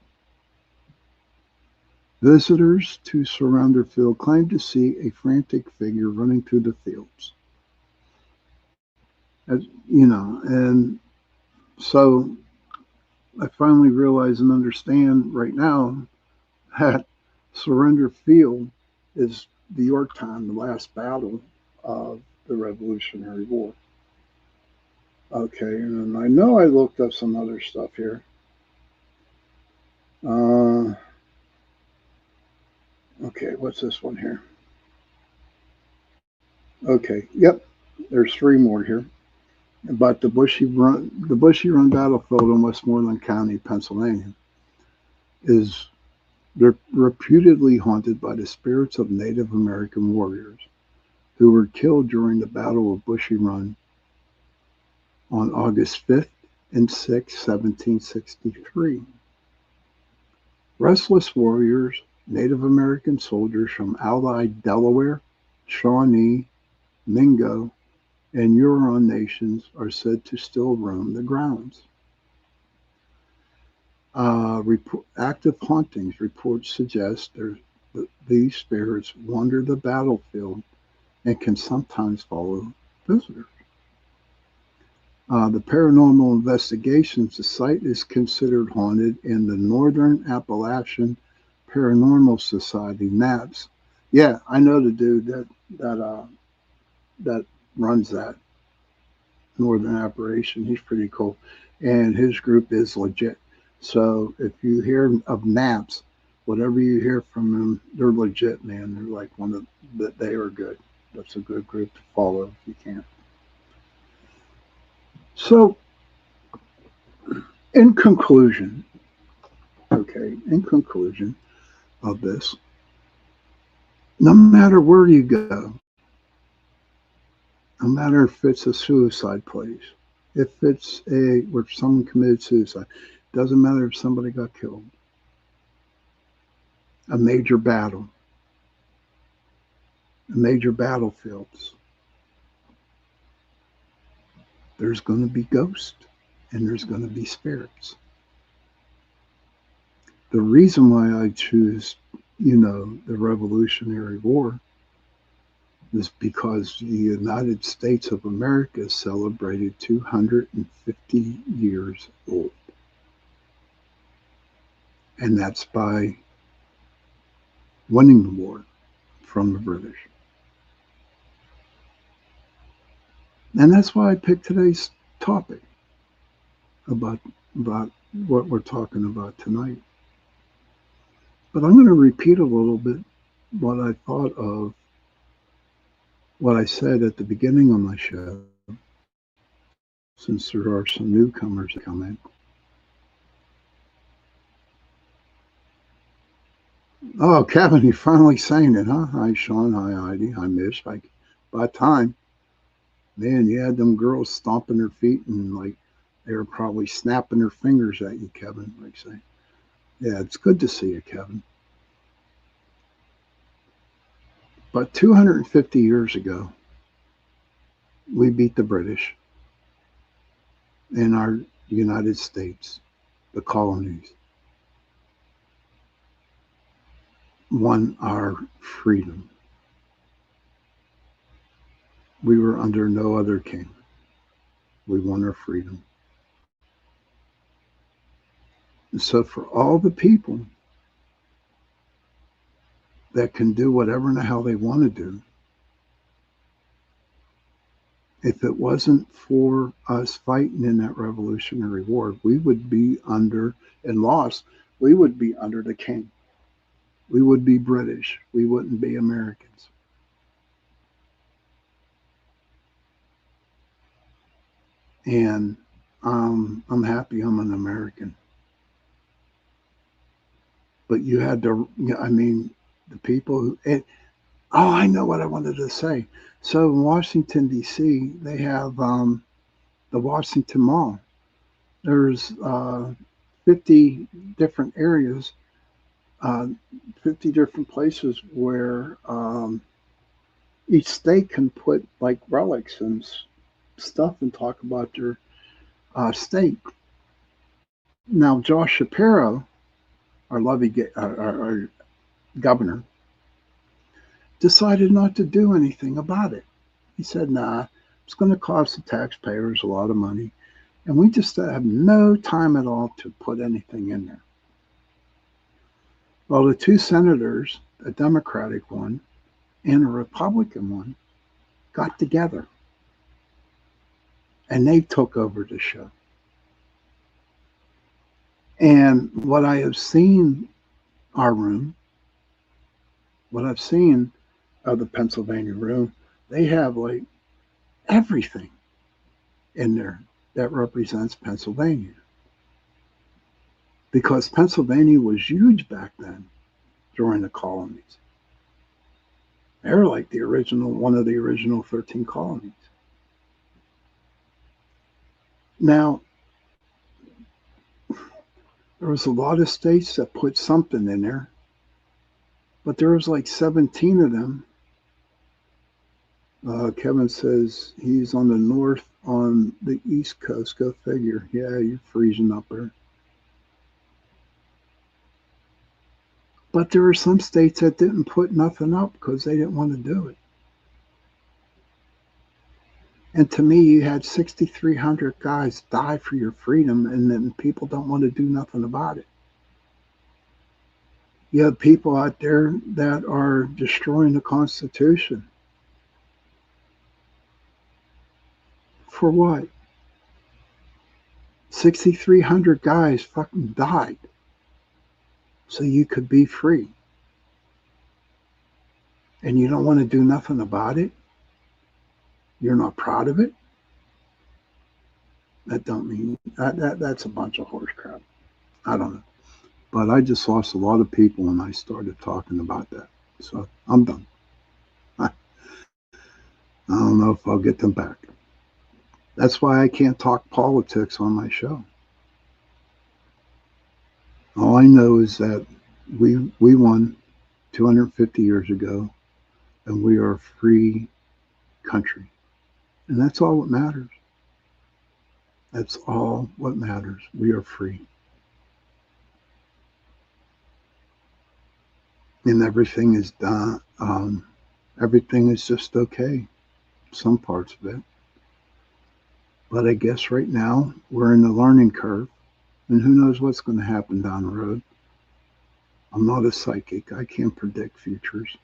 Visitors to Surrender Field claimed to see a frantic figure running through the fields. And so I finally realize and understand right now that Surrender Field is the Yorktown, the last battle of the Revolutionary War. Okay, and I know I looked up some other stuff here. Okay, what's this one here? Okay, yep, there's 3 more here. But the Bushy Run battlefield in Westmoreland County, Pennsylvania, is reputedly haunted by the spirits of Native American warriors who were killed during the Battle of Bushy Run on August 5th and 6th, 1763. Restless warriors, Native American soldiers from allied Delaware, Shawnee, Mingo, and Huron nations are said to still roam the grounds. Active hauntings reports suggest that these spirits wander the battlefield and can sometimes follow visitors. The Paranormal Investigations, the site is considered haunted in the Northern Appalachian Paranormal Society, NAPS. Yeah, I know the dude that runs that Northern Appalachian. He's pretty cool, and his group is legit. So if you hear of NAPS, Whatever you hear from them, they're legit, man. They're like one of that. They are good. That's a good group to follow if you can. So, in conclusion, okay, in conclusion of this, no matter where you go, no matter if it's a suicide place, if it's a where someone committed suicide, doesn't matter if somebody got killed, a major battlefields, there's going to be ghosts and there's going to be spirits. The reason why I choose, the Revolutionary War is because the United States of America celebrated 250 years old. And that's by winning the war from the British. And that's why I picked today's topic about what we're talking about tonight. But I'm going to repeat a little bit what I thought of what I said at the beginning of my show, since there are some newcomers that come in. Oh, Kevin, you finally saying it, huh? Hi, Sean. Hi, Heidi. Hi, Mish. By time, man, you had them girls stomping their feet and like they were probably snapping their fingers at you, Kevin, like say. Yeah, it's good to see you, Kevin. But 250 years ago, we beat the British in our United States, the colonies, won our freedom. We were under no other king. We won our freedom. And so for all the people that can do whatever in the hell they want to do, if it wasn't for us fighting in that Revolutionary War, we would be under, and lost, we would be under the king. We would be British. We wouldn't be Americans. And I'm happy I'm an American. But you had to, I mean, the people who, oh, I know what I wanted to say. So in Washington, D.C., they have the Washington Mall. There's 50 different areas, uh, 50 different places where each state can put like relics and stuff and talk about their state. Now, Josh Shapiro, our our governor, decided not to do anything about it. He said, nah, it's going to cost the taxpayers a lot of money. And we just have no time at all to put anything in there. Well, the two senators, a Democratic one and a Republican one, got together and they took over the show. And what I have seen our room, what I've seen of the Pennsylvania room, they have like everything in there that represents Pennsylvania. Because Pennsylvania was huge back then during the colonies. They were like one of the original 13 colonies. Now, there was a lot of states that put something in there, but there was like 17 of them. Kevin says he's on the East Coast. Go figure. Yeah, you're freezing up there. But there were some states that didn't put nothing up because they didn't want to do it. And to me, you had 6,300 guys die for your freedom, and then people don't want to do nothing about it. You have people out there that are destroying the Constitution. For what? 6,300 guys fucking died. so you could be free. And you don't want to do nothing about it. You're not proud of it. That don't mean that's a bunch of horse crap. I don't know. But I just lost a lot of people when I started talking about that. So I'm done. I don't know if I'll get them back. That's why I can't talk politics on my show. All I know is that we won 250 years ago, and we are a free country. And that's all that matters. That's all what matters. We are free. And everything is done. Everything is just okay. Some parts of it. But I guess right now we're in the learning curve, and who knows what's going to happen down the road. I'm not a psychic. I can't predict futures.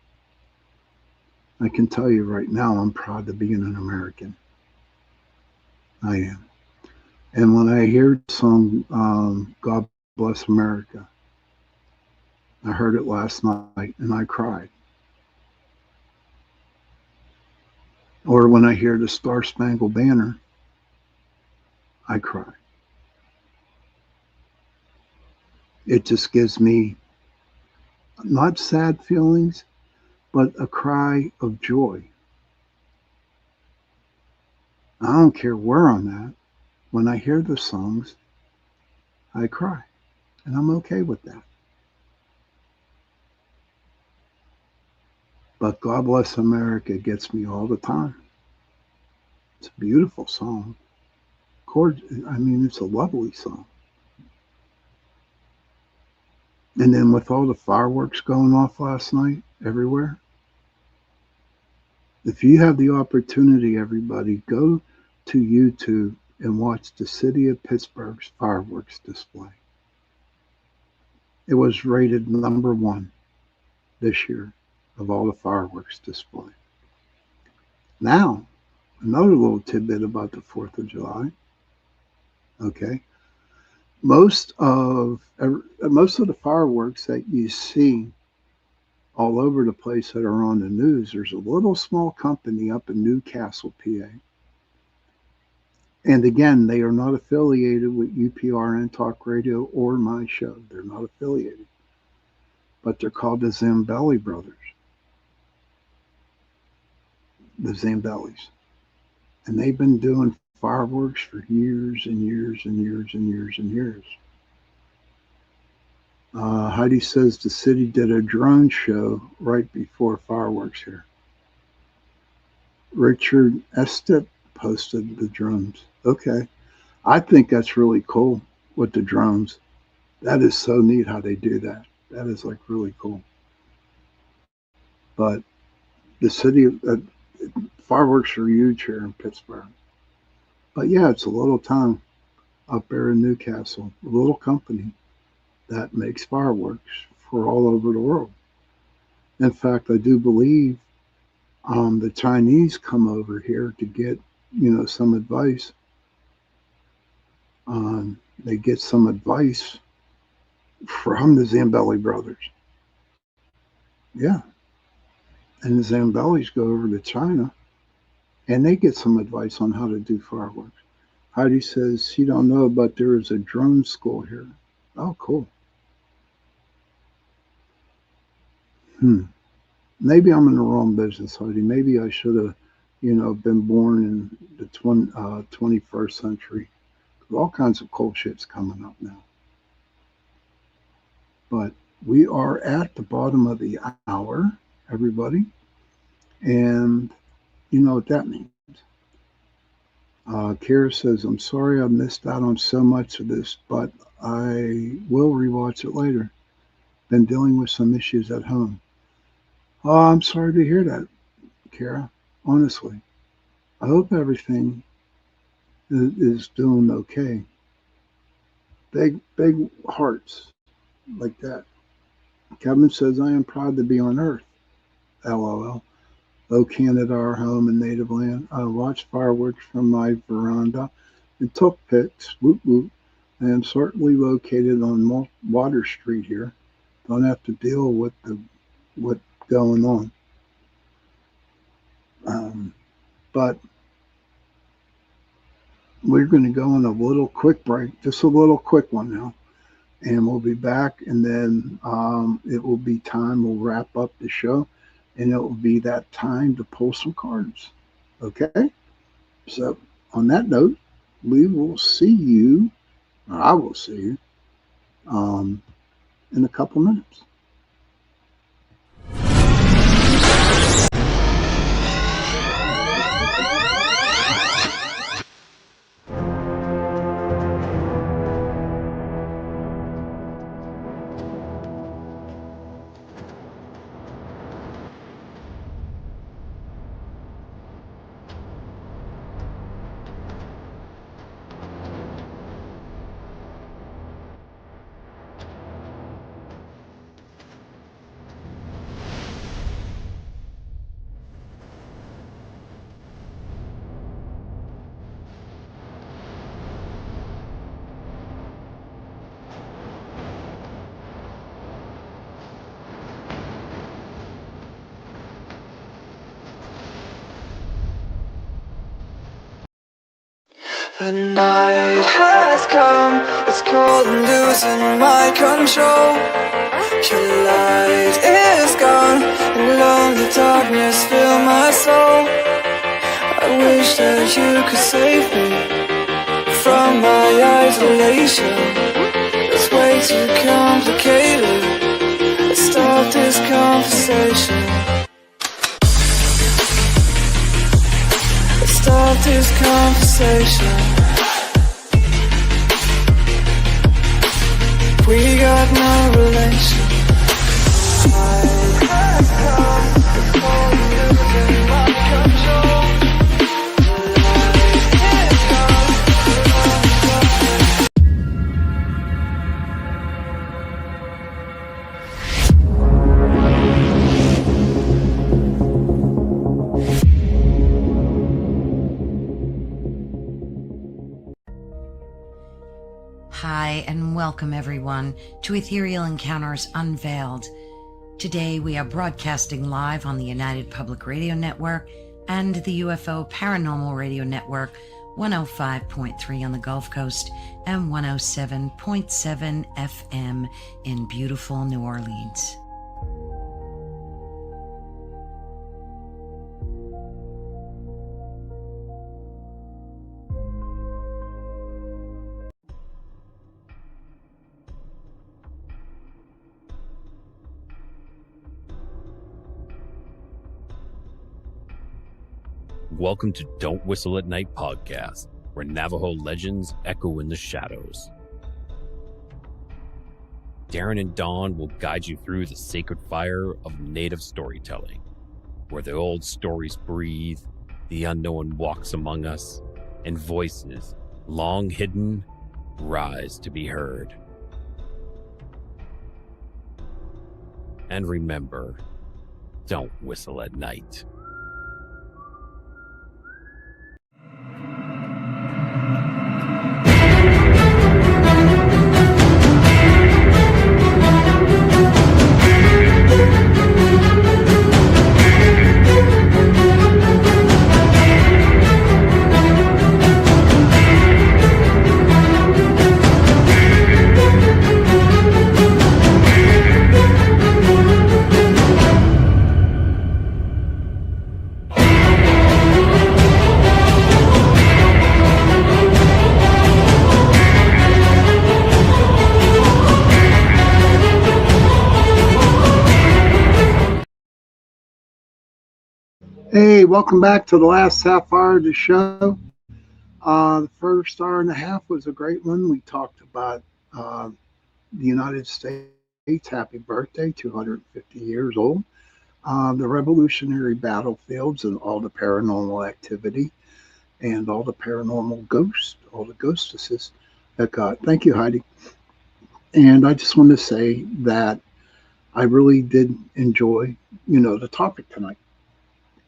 I can tell you right now, I'm proud to be an American. I am. And when I hear the song, God Bless America, I heard it last night and I cried. Or when I hear the Star Spangled Banner, I cry. It just gives me not sad feelings, but a cry of joy. I don't care where I'm at. When I hear the songs, I cry. And I'm okay with that. But God Bless America gets me all the time. It's a beautiful song. It's a lovely song. And then with all the fireworks going off last night everywhere, if you have the opportunity, everybody, go to YouTube and watch the city of Pittsburgh's fireworks display. It was rated #1 this year of all the fireworks display. Now, another little tidbit about the 4th of July. Okay. Most of the fireworks that you see all over the place that are on the news, there's a little small company up in Newcastle, PA. And again, they are not affiliated with UPRN Talk Radio or my show. They're not affiliated. But they're called the Zambelli Brothers. The Zambellis. And they've been doing fireworks for years and years and years and years and years. Heidi says the city did a drone show right before fireworks here. Richard Estep posted the drones. Okay. I think that's really cool with the drones. That is so neat how they do that. That is like really cool. But the city, fireworks are huge here in Pittsburgh. But yeah, it's a little town up there in Newcastle, a little company that makes fireworks for all over the world. In fact, I do believe the Chinese come over here to get, some advice. They get some advice from the Zambelli brothers. Yeah. And the Zambellis go over to China and they get some advice on how to do fireworks. Heidi says she don't know, but there is a drone school here. Oh, cool. Maybe I'm in the wrong business, Heidi. Maybe I should have, been born in the 21st century. All kinds of cool shit's coming up now. But we are at the bottom of the hour, everybody. And you know what that means. Kara says, I'm sorry I missed out on so much of this, but I will rewatch it later. Been dealing with some issues at home. Oh, I'm sorry to hear that, Kara. Honestly. I hope everything is doing okay. Big hearts like that. Kevin says, I am proud to be on Earth. LOL. Oh, Canada, our home and native land. I watched fireworks from my veranda and took pics. Whoop, whoop. I am certainly located on Water Street here. don't have to deal with what's going on. But we're going to go on a little quick break, just a little quick one now, and we'll be back. And then it will be time. We'll wrap up the show, and it will be that time to pull some cards. Okay. So on that note, we will see you. Or I will see you in a couple minutes. The night has come, it's cold and losing my control. Your light is gone, and lonely darkness fill my soul. I wish that you could save me from my isolation. It's way too complicated. Let's start this conversation. Let's start this conversation. We got no relation. I have come, it's cold and losing my control. Hi, and welcome everyone to Ethereal Encounters Unveiled. Today we are broadcasting live on the United Public Radio Network and the UFO Paranormal Radio Network, 105.3 on the Gulf Coast and 107.7 FM in beautiful New Orleans. Welcome to Don't Whistle at Night podcast, where Navajo legends echo in the shadows. Darren and Dawn will guide you through the sacred fire of native storytelling, where the old stories breathe, the unknown walks among us, and voices, long hidden, rise to be heard. And remember, don't whistle at night. Hey, welcome back to the last half hour of the show. The first hour and a half was a great one. We talked about the United States. Happy birthday, 250 years old. The revolutionary battlefields and all the paranormal activity and all the paranormal ghosts, all the ghostesses that got. Thank you, Heidi. And I just want to say that I really did enjoy, the topic tonight.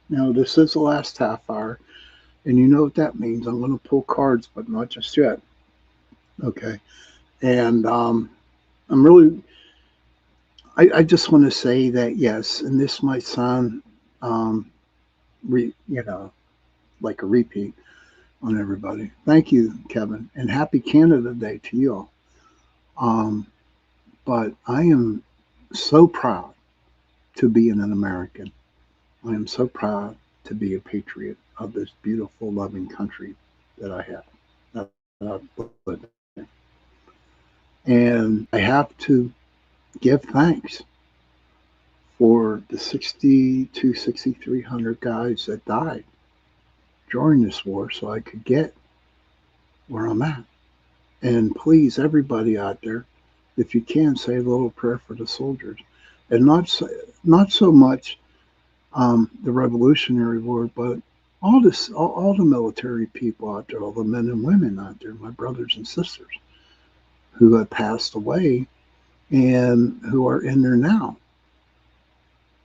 Now, this is the last half hour, and you know what that means. I'm going to pull cards, but not just yet. Okay. And I I just want to say that yes, and this might sound, um, you know, like a repeat on everybody. Thank you, Kevin, and happy Canada Day to you all. Um, but I am so proud to be an American. I am so proud to be a patriot of this beautiful, loving country that I have, that I live in. And I have to give thanks for the 60 to 6,300 guys that died during this war so I could get where I'm at. And please, everybody out there, if you can, say a little prayer for the soldiers, and not so much the Revolutionary War, but all the military people out there, all the men and women out there, my brothers and sisters who have passed away and who are in there now.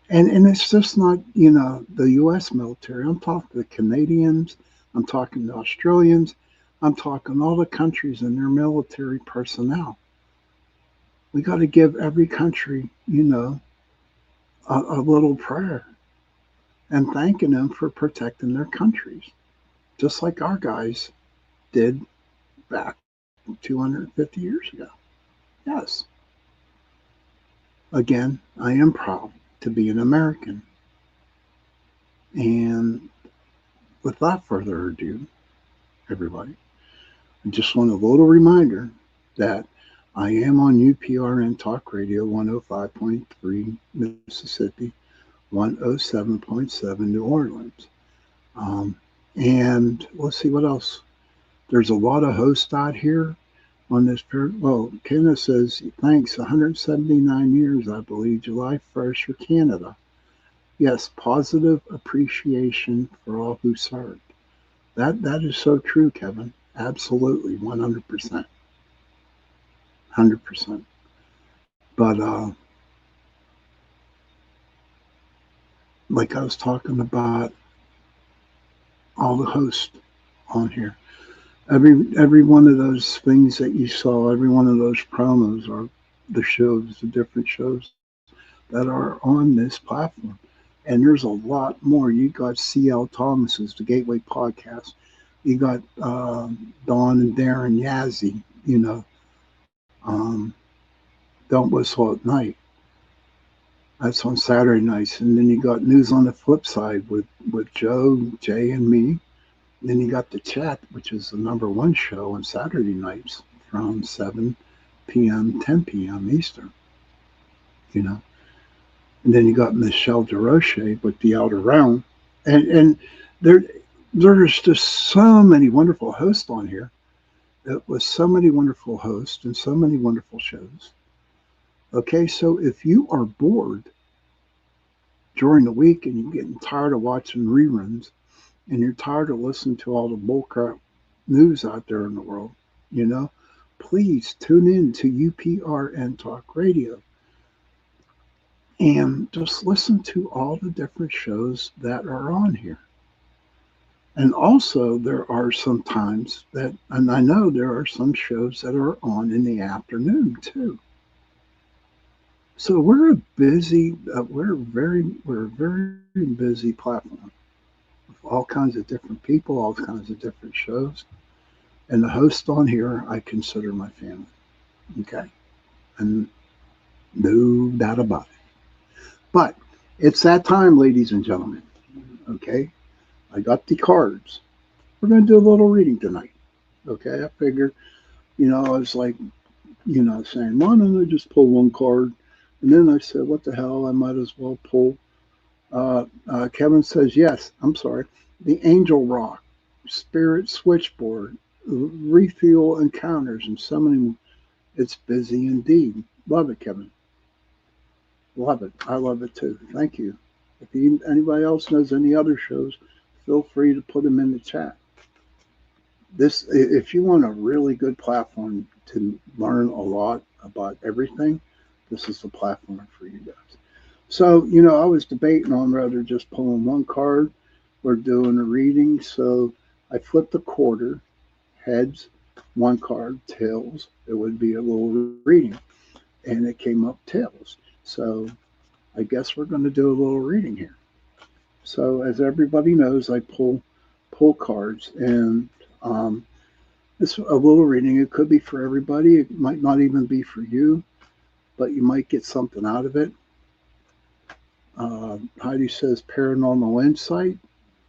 And it's just not, the U.S. military. I'm talking the Canadians. I'm talking the Australians. I'm talking all the countries and their military personnel. We got to give every country, a little prayer and thanking them for protecting their countries, just like our guys did back 250 years ago. Yes. Again, I am proud to be an American. And without further ado, everybody, I just want a little reminder that I am on UPRN Talk Radio 105.3 Mississippi, 107.7 New Orleans. And let's see what else. There's a lot of hosts out here on this. Well, Kenneth says, thanks, 179 years, I believe, July 1st for Canada. Yes, positive appreciation for all who served. That is so true, Kevin. Absolutely, 100%. 100%. But like I was talking about all the hosts on here, every one of those things that you saw, every one of those promos are the shows, the different shows that are on this platform. And there's a lot more. You got C.L. Thomas's The Gateway Podcast. You got Dawn and Darren Yazzie, um, Don't Whistle at Night. That's on Saturday nights. And then you got News on the Flip Side with Joe, Jay, and me. And then you got The Chat, which is the number one show on Saturday nights from 7 p.m., 10 p.m. Eastern, And then you got Michelle DeRoche with The Outer Realm. And there's just so many wonderful hosts on here. With so many wonderful hosts and so many wonderful shows. Okay, so if you are bored during the week and you're getting tired of watching reruns and you're tired of listening to all the bullcrap news out there in the world, please tune in to UPRN Talk Radio and just listen to all the different shows that are on here. And also, there are some times and I know there are some shows that are on in the afternoon too. So we're we're a very busy platform with all kinds of different people, all kinds of different shows. And the host on here, I consider my family. Okay. And no doubt about it. But it's that time, ladies and gentlemen. Okay. I got the cards. We're going to do a little reading tonight. Okay. I figure, I was like, saying, why don't I just pull one card? And then I said, what the hell? I might as well pull. Kevin says, yes, I'm sorry. The Angel Rock, Spirit Switchboard, Refuel Encounters, and so many more. It's busy indeed. Love it, Kevin. Love it. I love it too. Thank you. If anybody else knows any other shows, feel free to put them in the chat. If you want a really good platform to learn a lot about everything, this is the platform for you guys. So, I was debating on whether just pulling one card or doing a reading. So I flipped a quarter, heads, one card, tails. It would be a little reading. And it came up tails. So I guess we're going to do a little reading here. So as everybody knows, I pull cards, and it's a little reading. It could be for everybody. It might not even be for you, but you might get something out of it. Heidi says paranormal insight.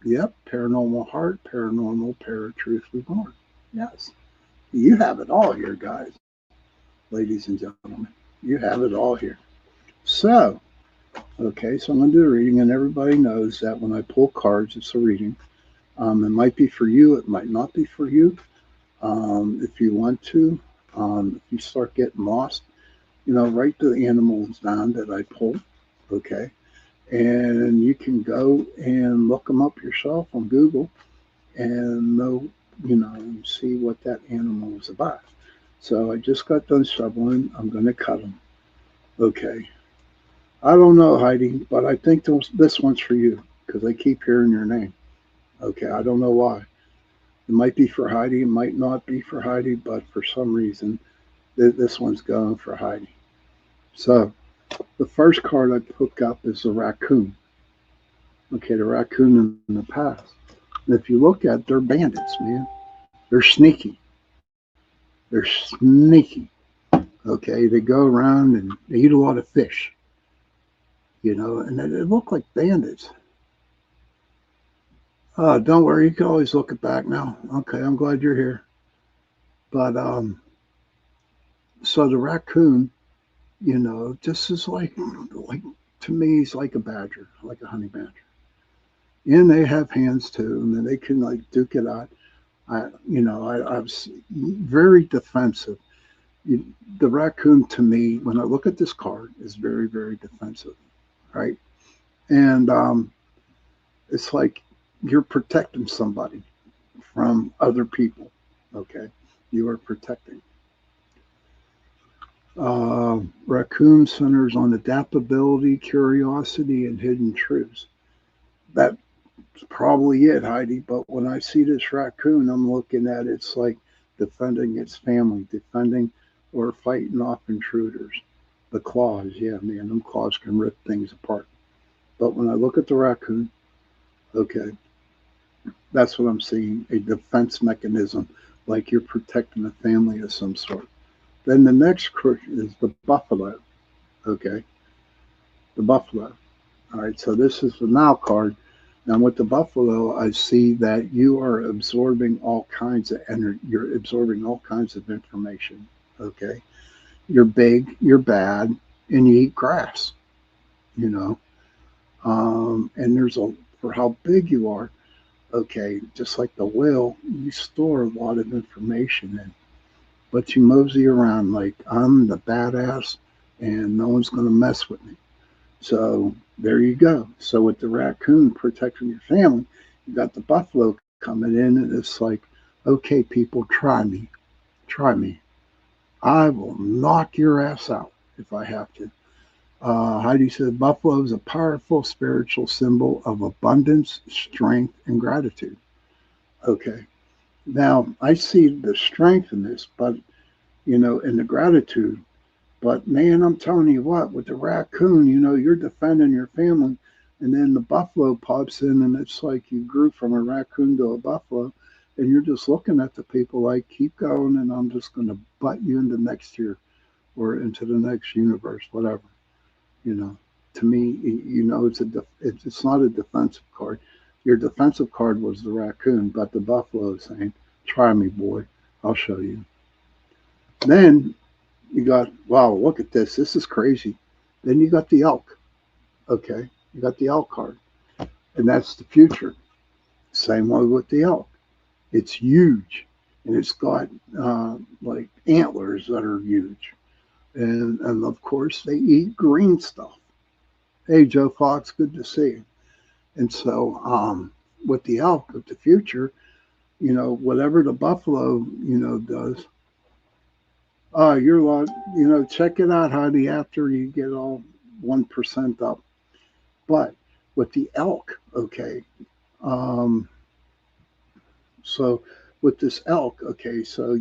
Yep, paranormal heart, paranormal, paratruth reborn. Yes, you have it all here, guys, ladies and gentlemen. You have it all here. So, okay, so I'm going to do the reading, and everybody knows that when I pull cards, it's a reading. It might be for you, it might not be for you. If you want to, if you start getting lost, write the animals down that I pull, okay? And you can go and look them up yourself on Google and know, and see what that animal is about. So I just got done shoveling. I'm going to cut them. Okay. I don't know, Heidi, but I think this one's for you because I keep hearing your name. Okay. I don't know why. It might be for Heidi. It might not be for Heidi, but for some reason, this one's going for Heidi. So the first card I pick up is the raccoon. Okay, the raccoon in the past. And if you look at, they're bandits, man. They're sneaky. They're sneaky. Okay, they go around and they eat a lot of fish, and they look like bandits. Don't worry, you can always look it back now. Okay, I'm glad you're here. But so the raccoon, just is like to me, he's like a badger, like a honey badger. And they have hands too, and then they can like duke it out. I was very defensive. The raccoon, to me, when I look at this card, is very, very defensive, right? And it's like you're protecting somebody from other people. Okay, you are protecting. Raccoon centers on adaptability, curiosity, and hidden truths. That's probably it, Heidi. But when I see this raccoon, I'm looking at it's like defending its family, defending or fighting off intruders. The claws, yeah, man, them claws can rip things apart. But when I look at the raccoon, okay, that's what I'm seeing, a defense mechanism, like you're protecting a family of some sort. Then the next is the buffalo, okay, the buffalo. All right, so this is the now card. Now with the buffalo, I see that you are absorbing all kinds of energy. You're absorbing all kinds of information, okay? You're big, you're bad, and you eat grass, you know. And for how big you are, okay, just like the whale, you store a lot of information in, but you mosey around like I'm the badass and no one's going to mess with me. So there you go. So with the raccoon protecting your family, you got the buffalo coming in, and it's like, okay, people, try me. Try me. I will knock your ass out if I have to. Heidi said buffalo is a powerful spiritual symbol of abundance, strength, and gratitude. Okay. Now, I see the strength in this, but, in the gratitude. But, man, I'm telling you what, with the raccoon, you're defending your family. And then the buffalo pops in, and it's like you grew from a raccoon to a buffalo. And you're just looking at the people like, keep going, and I'm just going to butt you into next year or into the next universe, whatever. To me, it's not a defensive card. Your defensive card was the raccoon, but the buffalo is saying, try me, boy. I'll show you. Then you got, wow, look at this. This is crazy. Then you got the elk. Okay. You got the elk card. And that's the future. Same way with the elk. It's huge. And it's got like antlers that are huge. And of course, they eat green stuff. Hey, Joe Fox, good to see you. And so with the elk of the future, whatever the buffalo, does, you're like, check it out, Heidi, after you get all 1% up. But with the elk, okay, so with this elk, okay, so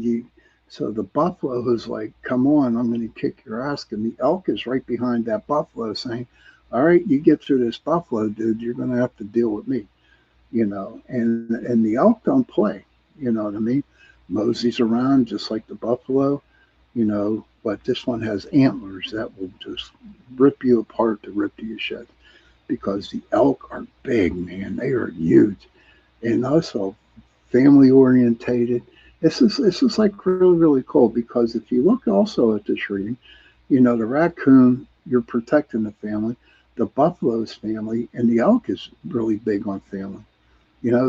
So the buffalo is like, come on, I'm going to kick your ass. And the elk is right behind that buffalo saying, all right, you get through this buffalo, dude, you're going to have to deal with me, and the elk don't play, you know what I mean? Moseys around just like the buffalo, but this one has antlers that will just rip you apart to rip to your shed because the elk are big, man. They are huge and also family orientated. This is like really really cool because if you look also at this reading, the raccoon you're protecting the family, the buffalo's family, and the elk is really big on family.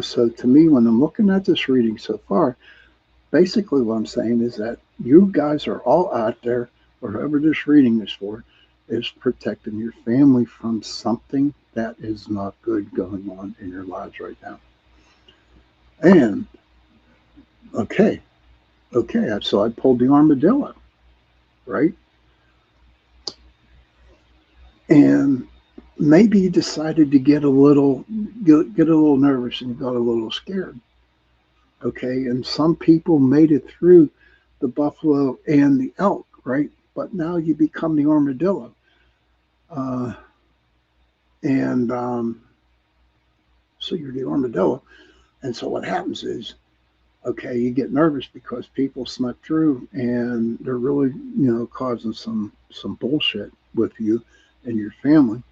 So to me, when I'm looking at this reading so far, basically what I'm saying is that you guys are all out there, or whoever this reading is for, is protecting your family from something that is not good going on in your lives right now. And okay, okay, so I pulled the armadillo, right? And maybe you decided to get a little nervous and got a little scared. Okay, and some people made it through the buffalo and the elk, right? But now you become the armadillo. Uh, and So you're the armadillo. And so what happens is, okay, you get nervous because people snuck through and they're really, causing some bullshit with you and your family,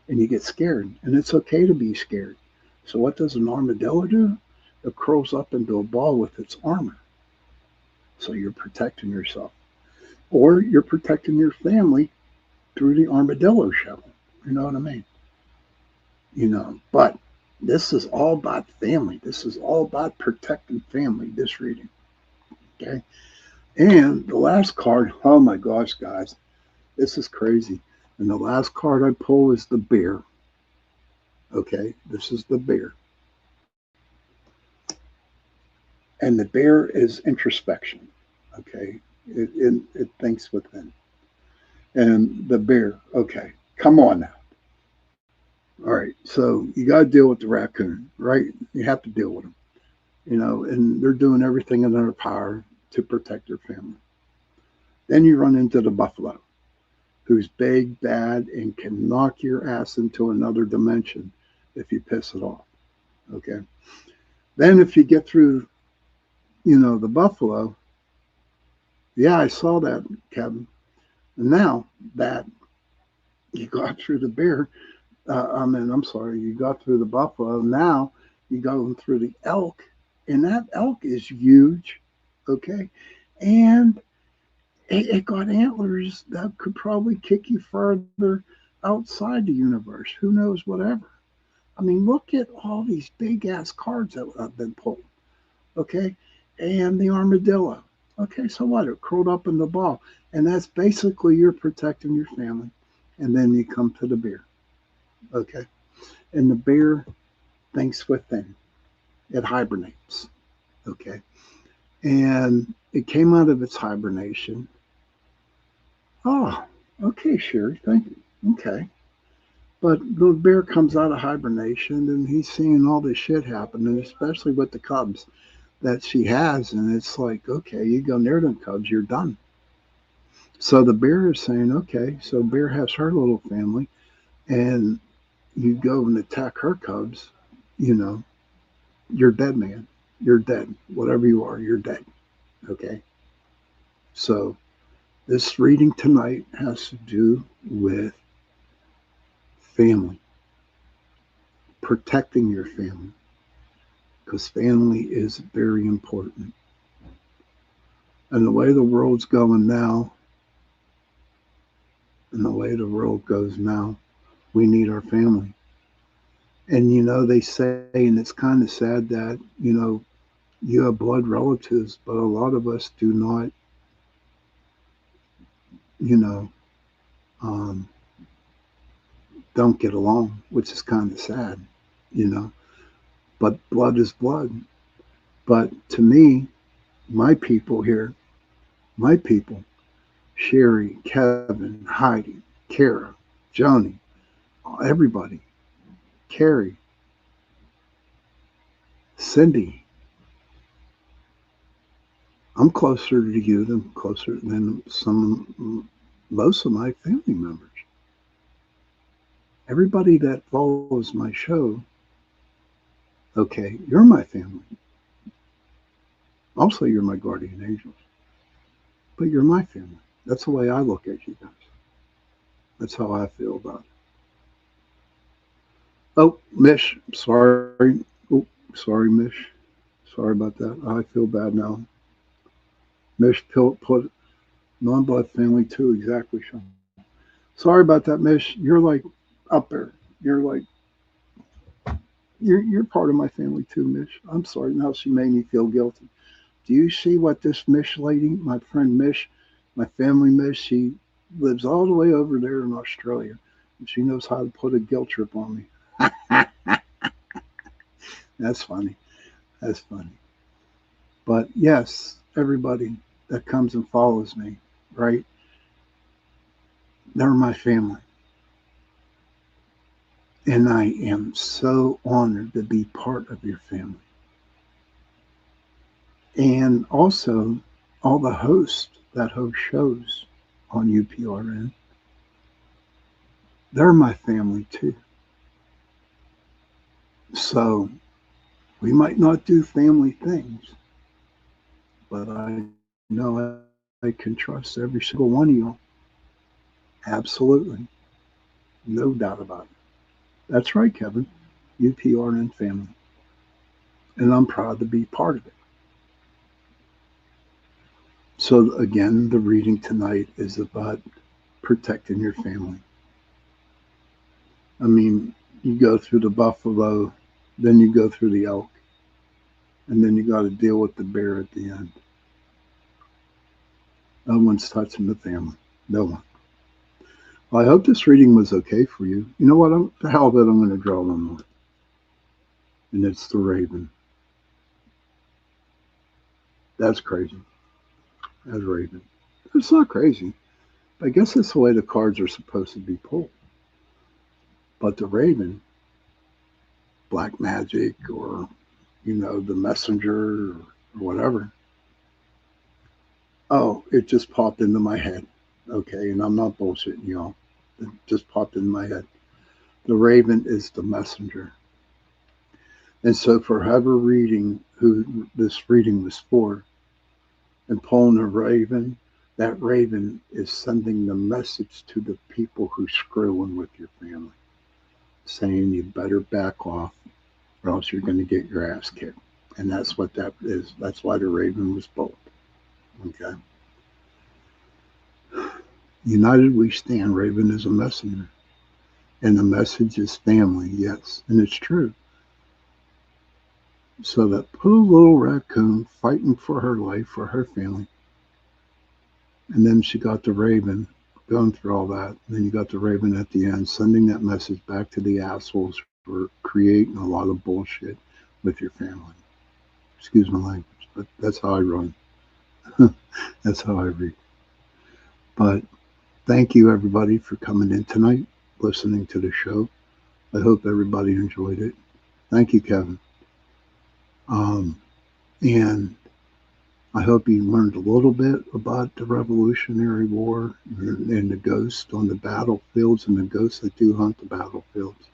and you get scared. And it's okay to be scared. So what does an armadillo do? It curls up into a ball with its armor. So you're protecting yourself. Or you're protecting your family through the armadillo shell. You know what I mean? But this is all about family. This is all about protecting family, this reading. Okay. And the last card, oh my gosh, guys, this is crazy. And the last card I pull is the bear. Okay. This is the bear. And the bear is introspection. Okay. It thinks within. And the bear, okay, come on now. All right. So you got to deal with the raccoon, right? You have to deal with them, and they're doing everything in their power to protect their family. Then you run into the buffalo, who's big, bad, and can knock your ass into another dimension if you piss it off. Okay. Then if you get through, the buffalo, yeah, I saw that, Kevin. And now that you got through the bear, I'm sorry, you got through the buffalo. Now you go through the elk, and that elk is huge. Okay. And it got antlers that could probably kick you further outside the universe. Who knows, whatever. I mean, look at all these big ass cards that have been pulled. Okay. And the armadillo. Okay. So what? It curled up in the ball. And that's basically you're protecting your family. And then you come to the bear. Okay. And the bear thinks within, it hibernates. Okay. And it came out of its hibernation. Oh, okay, Sherry, thank you. Okay. But the bear comes out of hibernation and he's seeing all this shit happen, and especially with the cubs that she has. And it's like, okay, you go near them cubs, you're done. So the bear is saying, okay, so bear has her little family, and you go and attack her cubs, you know, you're dead, man. You're dead. Whatever you are, you're dead. Okay. So this reading tonight has to do with family, protecting your family, because family is very important. And the way the world's going now, and the way the world goes now, we need our family. And they say, and it's kind of sad that, you have blood relatives, but a lot of us do not, you know, um, don't get along, which is kind of sad, you know. But blood is blood. But to me, my people here, my people, Sherry, Kevin, Heidi, Kara, Joni, everybody, Carrie, Cindy, I'm closer to you than most of my family members. Everybody that follows my show, okay, you're my family. Also, you're my guardian angels, but you're my family. That's the way I look at you guys. That's how I feel about it. Oh, Mish, sorry. Oh, sorry, Mish. Sorry about that. I feel bad now. Mish put non-blood family too. Exactly, Sean. Sorry about that, Mish. You're like up there. You're like you're part of my family too, Mish. I'm sorry. Now she made me feel guilty. Do you see what this Mish lady, my friend Mish, my family Mish, she lives all the way over there in Australia, and she knows how to put a guilt trip on me. That's funny. That's funny. But yes, everybody that comes and follows me, right? They're my family. And I am so honored to be part of your family. And also, all the hosts that host shows on UPRN, they're my family too. So we might not do family things, but I know I can trust every single one of you. Absolutely. No doubt about it. That's right, Kevin. UPRN family. And I'm proud to be part of it. So, again, the reading tonight is about protecting your family. I mean, you go through the buffalo, then you go through the elk, and then you got to deal with the bear at the end. No one's touching the family. No one. Well, I hope this reading was okay for you. You know what? The hell of it, I'm going to draw one more. And it's the raven. That's crazy. That's raven. It's not crazy. I guess that's the way the cards are supposed to be pulled. But the raven, black magic, or the messenger, or whatever. Oh, it just popped into my head. Okay, and I'm not bullshitting y'all. It just popped into my head. The raven is the messenger. And so for whoever reading who this reading was for and pulling a raven, that raven is sending the message to the people who screwing with your family, saying you better back off or else you're going to get your ass kicked. And that's what that is. That's why the raven was pulled. Okay. United we stand. Raven is a messenger. And the message is family, yes. And it's true. So that poor little raccoon fighting for her life, for her family. And then she got the raven going through all that. And then you got the raven at the end sending that message back to the assholes for creating a lot of bullshit with your family. Excuse my language, but that's how I run. That's how I read. But thank you, everybody, for coming in tonight, listening to the show. I hope everybody enjoyed it. Thank you, Kevin. And I hope you learned a little bit about the Revolutionary War and the ghosts on the battlefields and the ghosts that do hunt the battlefields.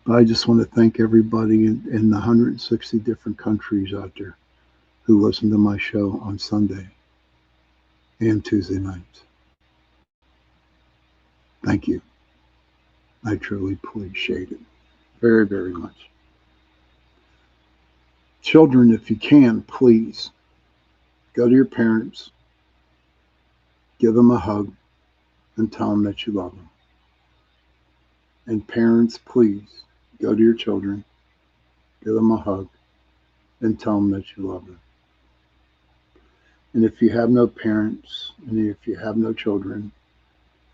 But I just want to thank everybody in the 160 different countries out there who listen to my show on Sunday and Tuesday nights. Thank you. I truly appreciate it very, very much. Children, if you can, please go to your parents, give them a hug, and tell them that you love them. And parents, please go to your children, give them a hug, and tell them that you love them. And if you have no parents, and if you have no children,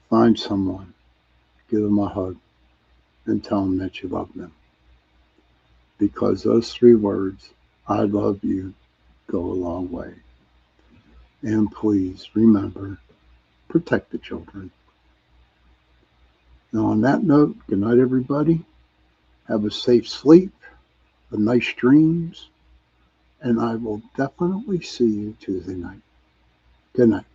find someone, give them a hug, and tell them that you love them. Because those 3 words, I love you, go a long way. And please remember, protect the children. Now, on that note, good night, everybody. Have a safe sleep, a nice dreams, and I will definitely see you Tuesday night. Good night.